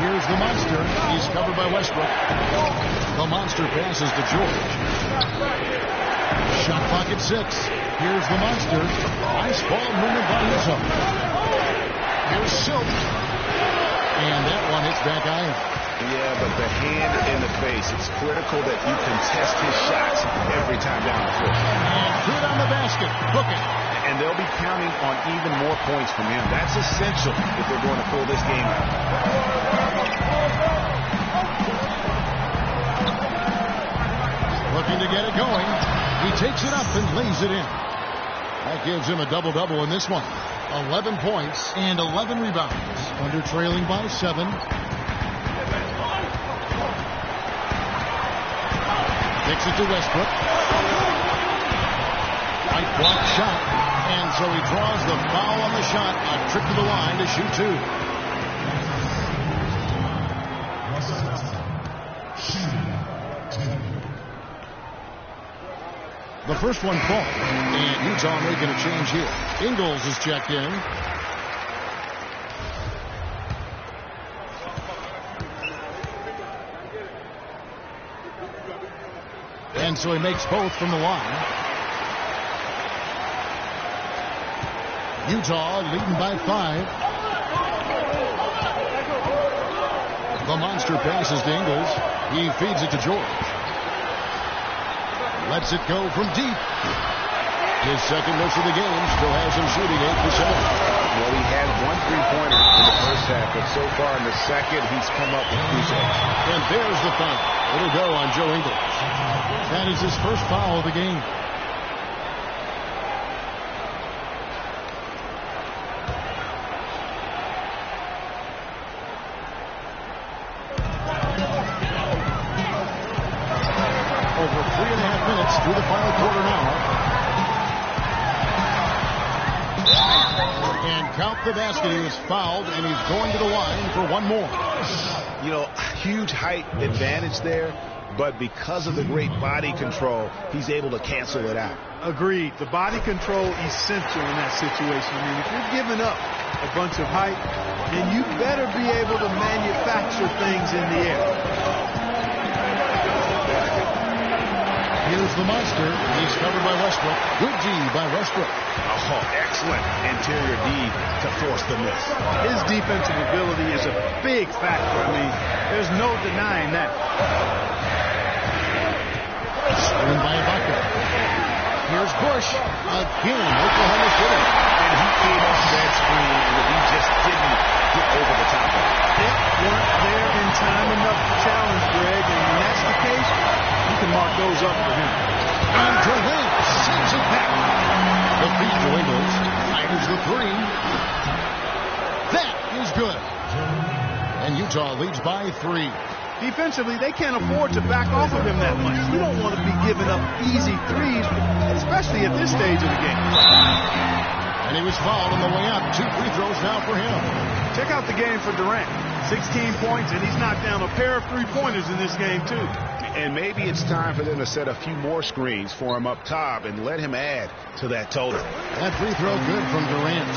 Here's the monster. He's covered by Westbrook. The monster passes to George. Shot clock at 6. Here's the monster. Nice ball movement by Utah. Here's Silk. And that one hits back iron. Yeah, but the hand in the face. It's critical that you contest his shots every time down the floor. And good on the basket. Book it. And they'll be counting on even more points from him. That's essential if they're going to pull this game out. Looking to get it going. He takes it up and lays it in. That gives him a double-double in this one. 11 points and 11 rebounds. Thunder trailing by 7. Takes it to Westbrook. Right block shot. And so he draws the foul on the shot. A trip to the line to shoot 2. The first one caught. And Utah making a change here. Ingles is checked in. And so he makes both from the line. Utah leading by 5. The monster passes to Ingles. He feeds it to George. Lets it go from deep. His second miss of the game still has him shooting 8%. Well, he had 1 3-pointer in the first half, but so far in the second, he's come up with 2 shots. And there's the foul. It'll go on Joe Ingles. That is his first foul of the game. Over 3.5 minutes through the final quarter now. And count the basket. He was fouled, and he's going to the line for one more. You know, huge height advantage there, but because of the great body control, he's able to cancel it out. Agreed. The body control essential in that situation. I mean, if you're giving up a bunch of height, then you better be able to manufacture things in the air. Here's the monster. He's covered by Westbrook. Good D by Westbrook. Oh, excellent interior D to force the miss. His defensive ability is a big factor. I mean, there's no denying that. Stolen by Ibaka. Here's Bush. Again, Oklahoma City. And he came off that screen, and he just didn't get over the top of it. They weren't there in time enough to challenge Greg, and when that's the case, you can mark those up for him. And Durant sends it back. The feed to Ingles. Fires the 3. That is good. And Utah leads by 3. Defensively, they can't afford to back off of him that much. You don't want to be giving up easy threes, especially at this stage of the game. And he was fouled on the way up. 2 free throws now for him. Check out the game for Durant. 16 points, and he's knocked down a pair of three-pointers in this game, too. And maybe it's time for them to set a few more screens for him up top and let him add to that total. That free throw good from Durant.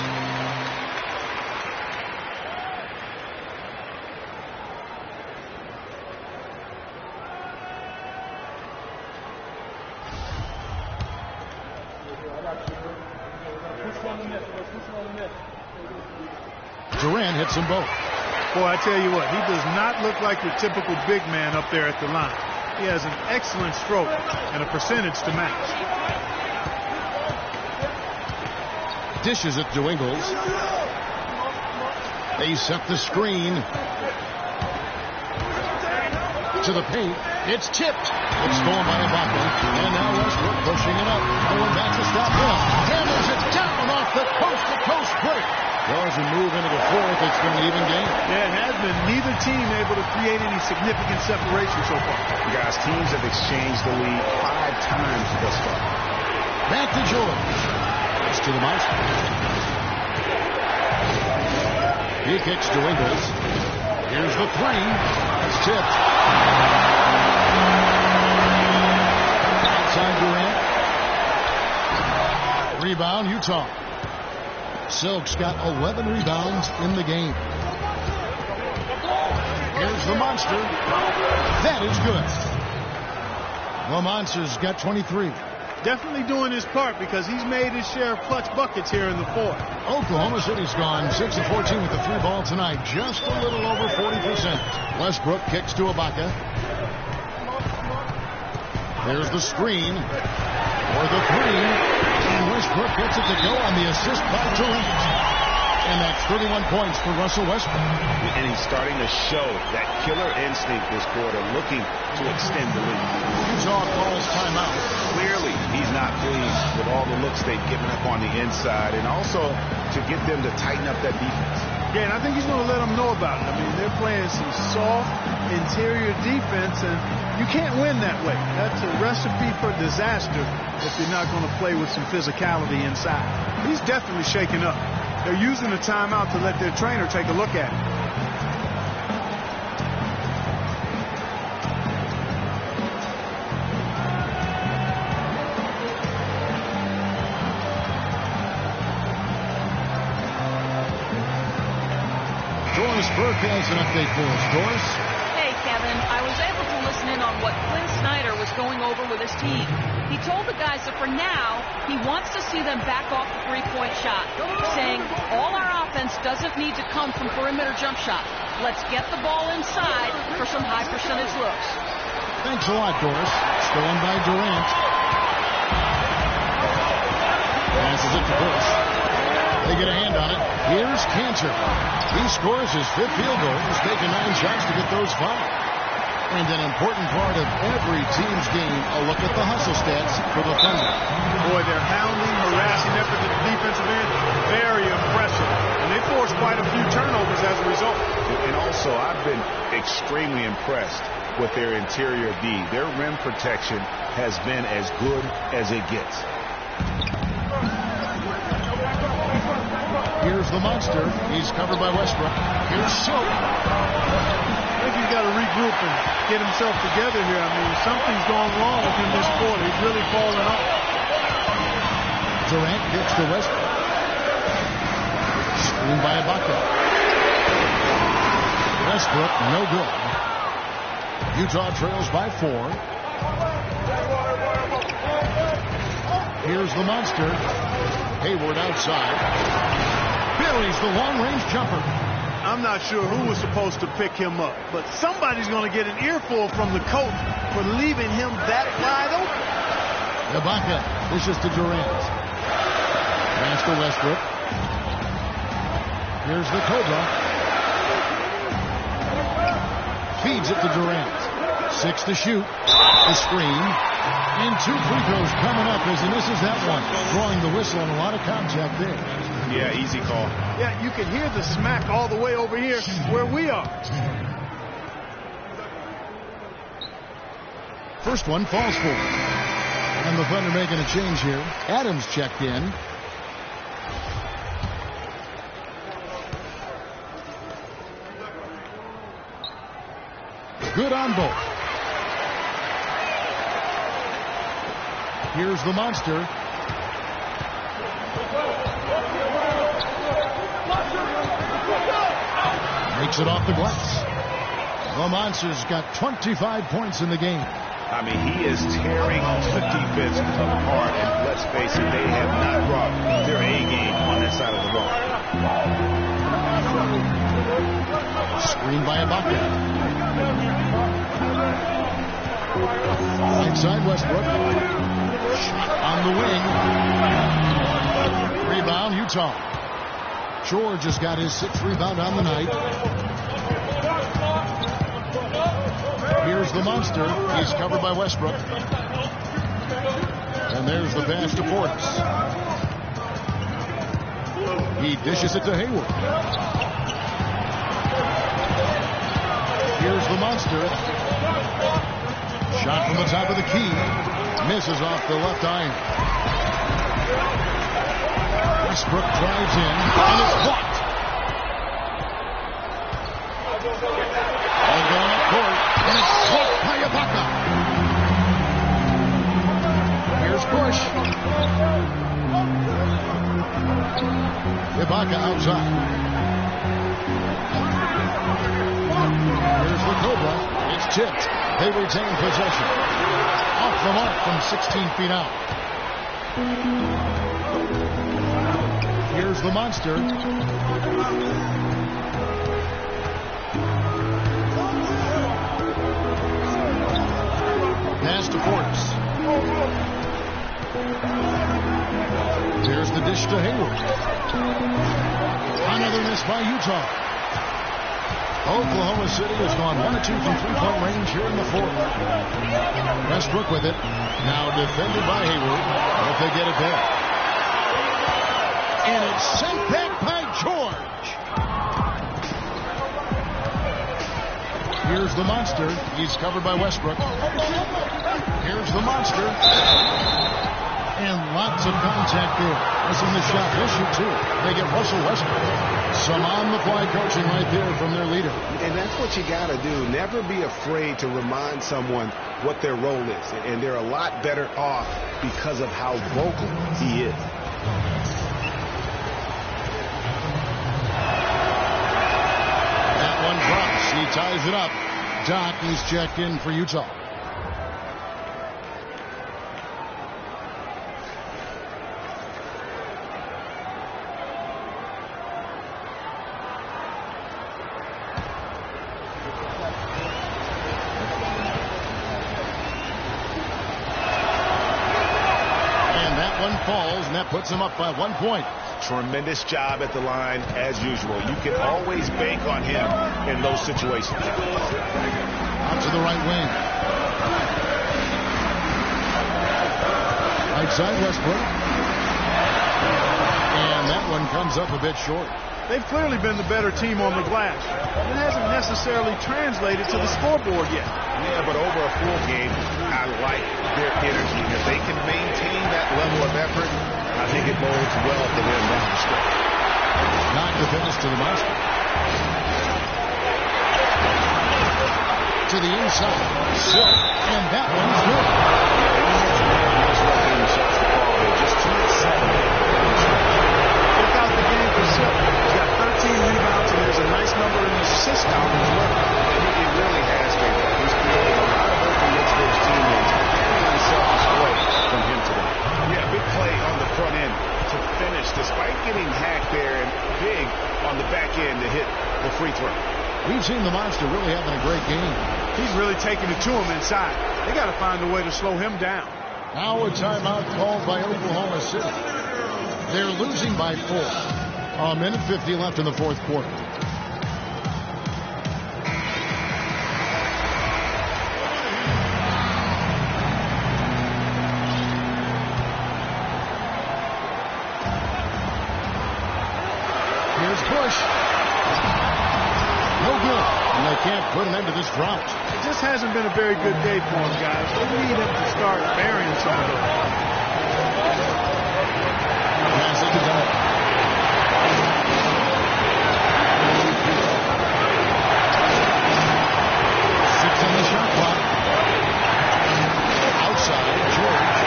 Durant hits them both. Boy, I tell you what, he does not look like your typical big man up there at the line. He has an excellent stroke and a percentage to match. Dishes it to Ingles. They set the screen. To the paint. It's tipped. It's stolen by Ibaka. And now Westbrook pushing it up. No one back to stop him. Hammers it down off the coast-to-coast break. Well, as we move into the fourth, it's been an even game. Yeah, it has been. Neither team able to create any significant separation so far. Guys, teams have exchanged the lead 5 times thus far. Back to George. It's to the monster. He kicks to Ingles. Here's the three. It's tipped. Outside Durant. Rebound, Utah. Silk's got 11 rebounds in the game. Here's the monster. That is good. The monster's got 23. Definitely doing his part because he's made his share of clutch buckets here in the fourth. Oklahoma City's gone 6 of 14 with the 3 ball tonight. Just a little over 40%. Westbrook kicks to Ibaka. There's the screen for the 3. And Westbrook gets it to go on the assist by Durant. And that's 31 points for Russell Westbrook. And he's starting to show that killer instinct this quarter, looking to extend the lead. Utah calls timeout. Clearly, he's not pleased with all the looks they've given up on the inside, and also to get them to tighten up that defense. Yeah, and I think he's going to let them know about it. I mean, they're playing some soft interior defense, and you can't win that way. That's a recipe for disaster if you're not going to play with some physicality inside. He's definitely shaken up. They're using the timeout to let their trainer take a look at it. Doris Burke has an update for us. Doris? Hey, Kevin. I was able to listen in on what Quinn Snyder was going over with his team. He told the guys that for now, he wants to see them back off the three-point shot, saying all our offense doesn't need to come from perimeter jump shots. Let's get the ball inside for some high percentage looks. Thanks a lot, Doris. Stolen by Durant. Passes it to Bush. They get a hand on it. Here's Cantor. He scores his 5th field goal. He's taken 9 shots to get those 5. And an important part of every team's game, a look at the hustle stats for the Thunder. Boy, their hounding, harassing effort at the defensive end, very impressive. And they forced quite a few turnovers as a result. And also, I've been extremely impressed with their interior D. Their rim protection has been as good as it gets. Here's the monster. He's covered by Westbrook. Here's Silk. I think he's got to regroup and get himself together here. I mean, something's gone wrong with him this quarter. He's really falling off. Durant kicks to Westbrook. Screen by Ibaka. Westbrook, no good. Utah trails by 4. Here's the monster. Hayward outside. Buries the long-range jumper. I'm not sure who was supposed to pick him up, but somebody's going to get an earful from the coach for leaving him that wide open. Ibaka pushes to Durant. Pass to Westbrook. Here's the Cobra. Feeds it to Durant. 6 to shoot. The screen. And 2 free throws coming up as he misses that one. Drawing the whistle and a lot of contact there. Yeah, easy call. Yeah, you can hear the smack all the way over here where we are. First one falls for it. And the Thunder making a change here. Adams checked in. Good on both. Here's the monster. Makes it off the glass. The monster's got 25 points in the game. I mean, he is tearing the defense apart, and let's face it, they have not brought their A game on that side of the ball. Screen by Ibaka. Right side, Westbrook. Shot on the wing. Rebound, Utah. George has got his 6th rebound on the night. Here's the monster. He's covered by Westbrook. And there's the pass to Portis. He dishes it to Hayward. Here's the monster. Shot from the top of the key. Misses off the left iron. Westbrook drives in, and it's blocked. All going up court, and it's blocked by Ibaka. Here's Bush. Ibaka outside. Here's the Cobra. It's tipped. They retain possession. Off the mark from 16 feet out. Here's the monster. Pass to Portis. There's the dish to Hayward. Another miss by Utah. Oklahoma City has gone 1 of 2 from three-point range here in the 4th. Westbrook with it. Now defended by Hayward. If they get it back. And it's sent back by George. Here's the monster. He's covered by Westbrook. Here's the monster. And lots of contact there. Missing the shot. He'll shoot too. They get Russell Westbrook. Some on-the-fly coaching right there from their leader. And that's what you got to do. Never be afraid to remind someone what their role is. And they're a lot better off because of how vocal he is. That one drops. He ties it up. Doc is checked in for Utah. Falls, and that puts him up by 1 point. Tremendous job at the line, as usual. You can always bank on him in those situations. Out to the right wing. Right side, Westbrook. And that one comes up a bit short. They've clearly been the better team on the glass. It hasn't necessarily translated to the scoreboard yet. Yeah, but over a full game, I like their energy. If they can maintain that level of effort, I think it bodes well for them down the stretch. Not the finish to the monster. To the inside. Silk. And that one's good. Just too excited. Look out the game for Silk. He's got 13 rebounds, and there's a nice number in the assist count as well. It really has been. He's created a lot of open looks for his teammates. Really selfish play from him today. Yeah, big play on the front end to finish, despite getting hacked there, and big on the back end to hit the free throw. We've seen the monster really having a great game. He's really taking it to him inside. They got to find a way to slow him down. Now a timeout called by Oklahoma City. They're losing by 4. A minute 50 left in the 4th quarter. Here's Bush. No good. And they can't put an end to this drought. It just hasn't been a very good day for him, guys. They need him to start burying some of those. Pass it to Bell. 6 on the shot clock. Outside, George.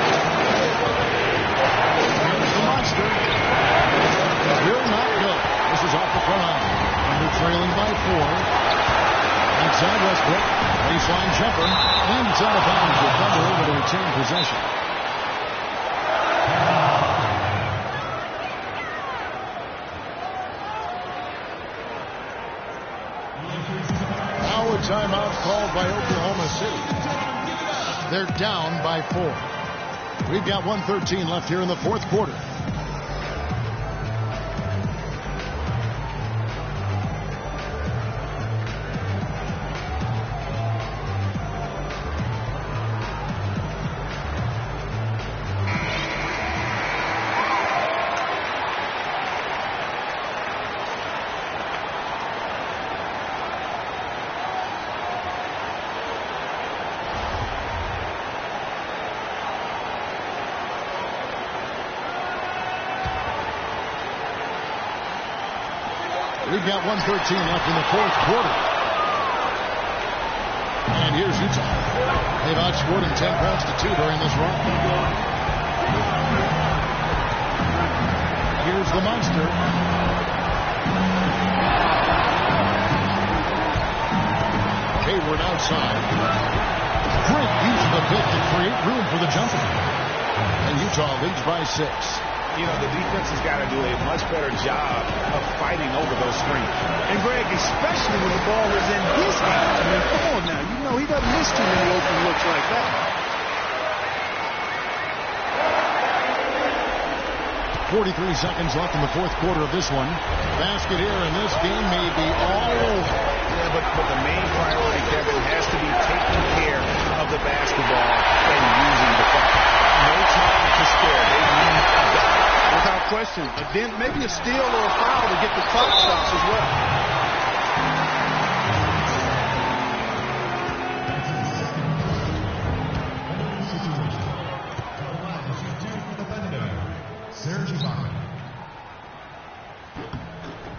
Here's the monster. Will not go. This is off the front line. Under trailing by 4. Inside Westbrook. Baseline jumper. And it's out of bounds. The Thunder able to retain possession. timeout called by Oklahoma City. They're down by 4. We've got 1:13 left here in the fourth quarter. We've got 1:13 left in the fourth quarter. And here's Utah. They've outscored in 10 points to 2 during this run. Here's the monster. Hayward outside. Great use of the pick to create room for the jumper. And Utah leads by 6. You know, the defense has got to do a much better job of fighting over those screens. And, Greg, especially when the ball is in his hands. I mean, come on now. You know he doesn't miss too many open looks like that. 43 seconds left in the fourth quarter of this one. Basket here, and this game may be all over. Yeah, but the main priority, Kevin, has to be taking care of the basketball and using the clock. No time to spare. They need that. Without question. Again, maybe a steal or a foul to get the clock stops as well.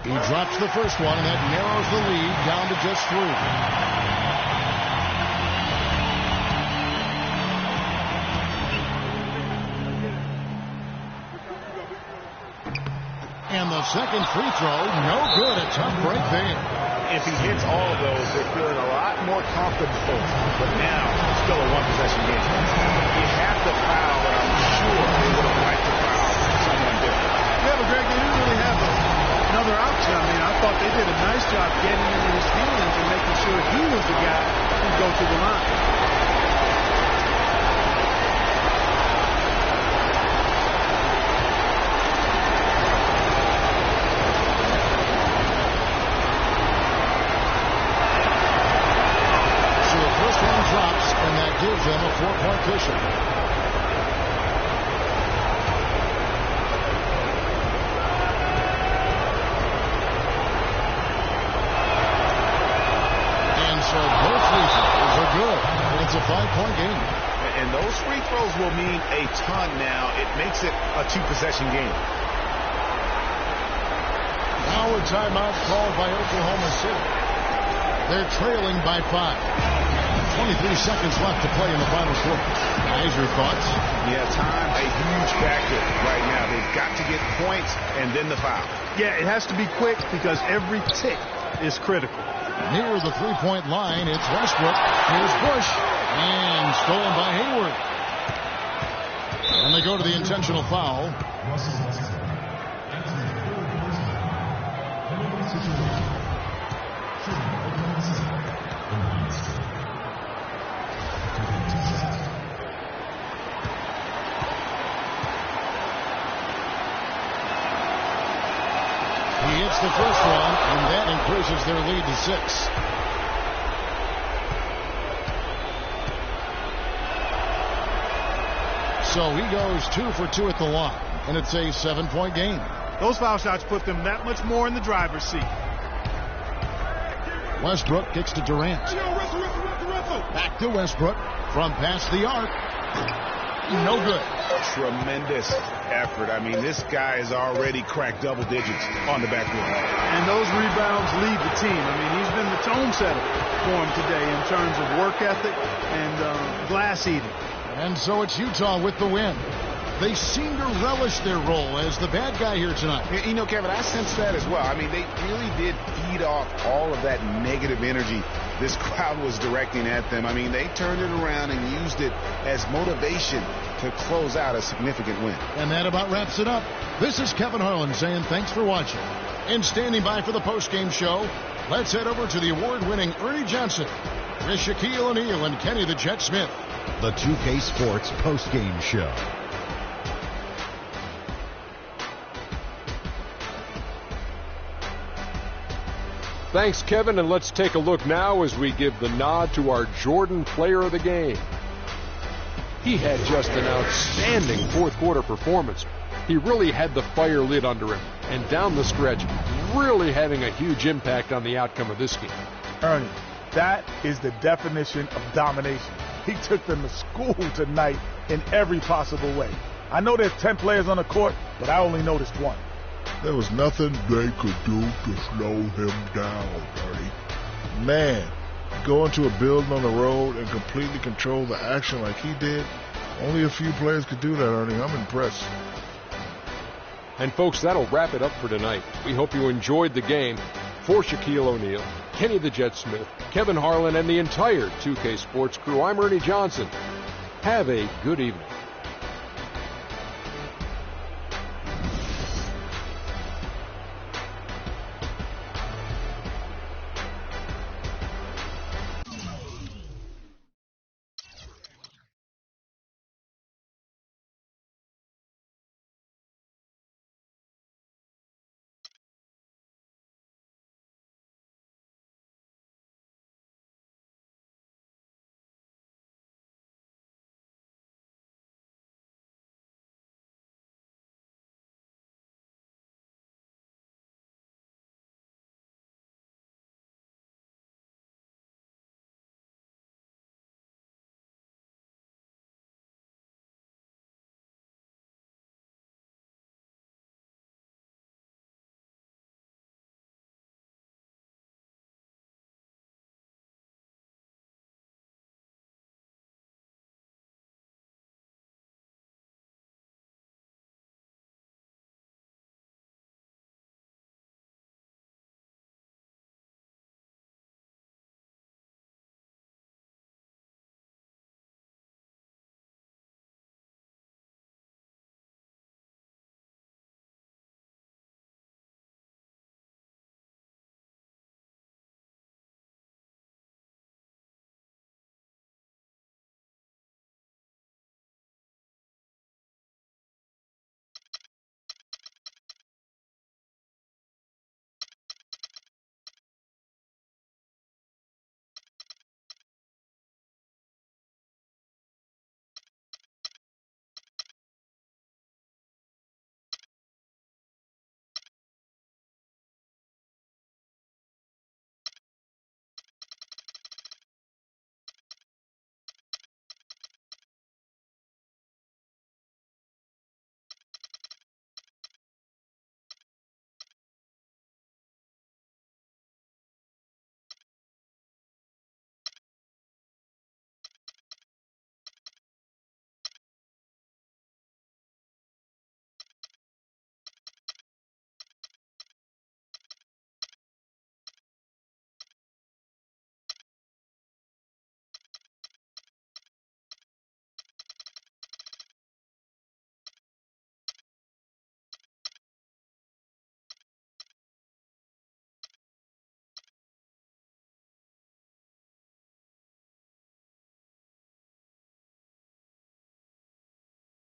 He drops the first one, and that narrows the lead down to just 3. And the second free throw, no good. A tough break there. If he hits all of those, they're feeling a lot more comfortable. But now, still a one-possession game. You have to foul, but I'm sure they would have liked to foul someone different. Yeah, but Greg, they didn't really have another option. I mean, I thought they did a nice job getting into his hands and making sure he was the guy who'd go to the line. Gives them a 4-point cushion. And so both free throws are good. And it's a 5-point game. And those free throws will mean a ton now. It makes it a 2-possession game. Now a timeout called by Oklahoma City. They're trailing by 5. 23 seconds left to play in the final quarter. Guys, your thoughts? Yeah, time, a huge factor right now. They've got to get points and then the foul. Yeah, it has to be quick because every tick is critical. Near the three-point line, it's Westbrook. Here's Bush. And stolen by Hayward. And they go to the intentional foul. He hits the first one, and that increases their lead to 6. So he goes 2 for 2 at the line, and it's a 7-point game. Those foul shots put them that much more in the driver's seat. Westbrook kicks to Durant. Back to Westbrook from past the arc. No good. Tremendous effort. I mean, this guy has already cracked double digits on the back rim. And those rebounds lead the team. I mean, he's been the tone setter for him today in terms of work ethic and glass eating. And so it's Utah with the win. They seem to relish their role as the bad guy here tonight. You know, Kevin, I sense that as well. I mean, they really did feed off all of that negative energy this crowd was directing at them. I mean, they turned it around and used it as motivation to close out a significant win. And that about wraps it up. This is Kevin Harlan saying thanks for watching. And standing by for the postgame show, Let's head over to the award-winning Ernie Johnson with Shaquille O'Neal and Kenny the Jet Smith. The 2K Sports postgame show. Thanks, Kevin, and let's take a look now as we give the nod to our Jordan Player of the Game. He had just an outstanding fourth-quarter performance. He really had the fire lit under him, and down the stretch, really having a huge impact on the outcome of this game. Ernie, that is the definition of domination. He took them to school tonight in every possible way. I know there's 10 players on the court, but I only noticed one. There was nothing they could do to slow him down, Ernie. Man, go into a building on the road and completely control the action like he did. Only a few players could do that, Ernie. I'm impressed. And folks, that'll wrap it up for tonight. We hope you enjoyed the game. For Shaquille O'Neal, Kenny the Jet Smith, Kevin Harlan, and the entire 2K Sports crew, I'm Ernie Johnson. Have a good evening.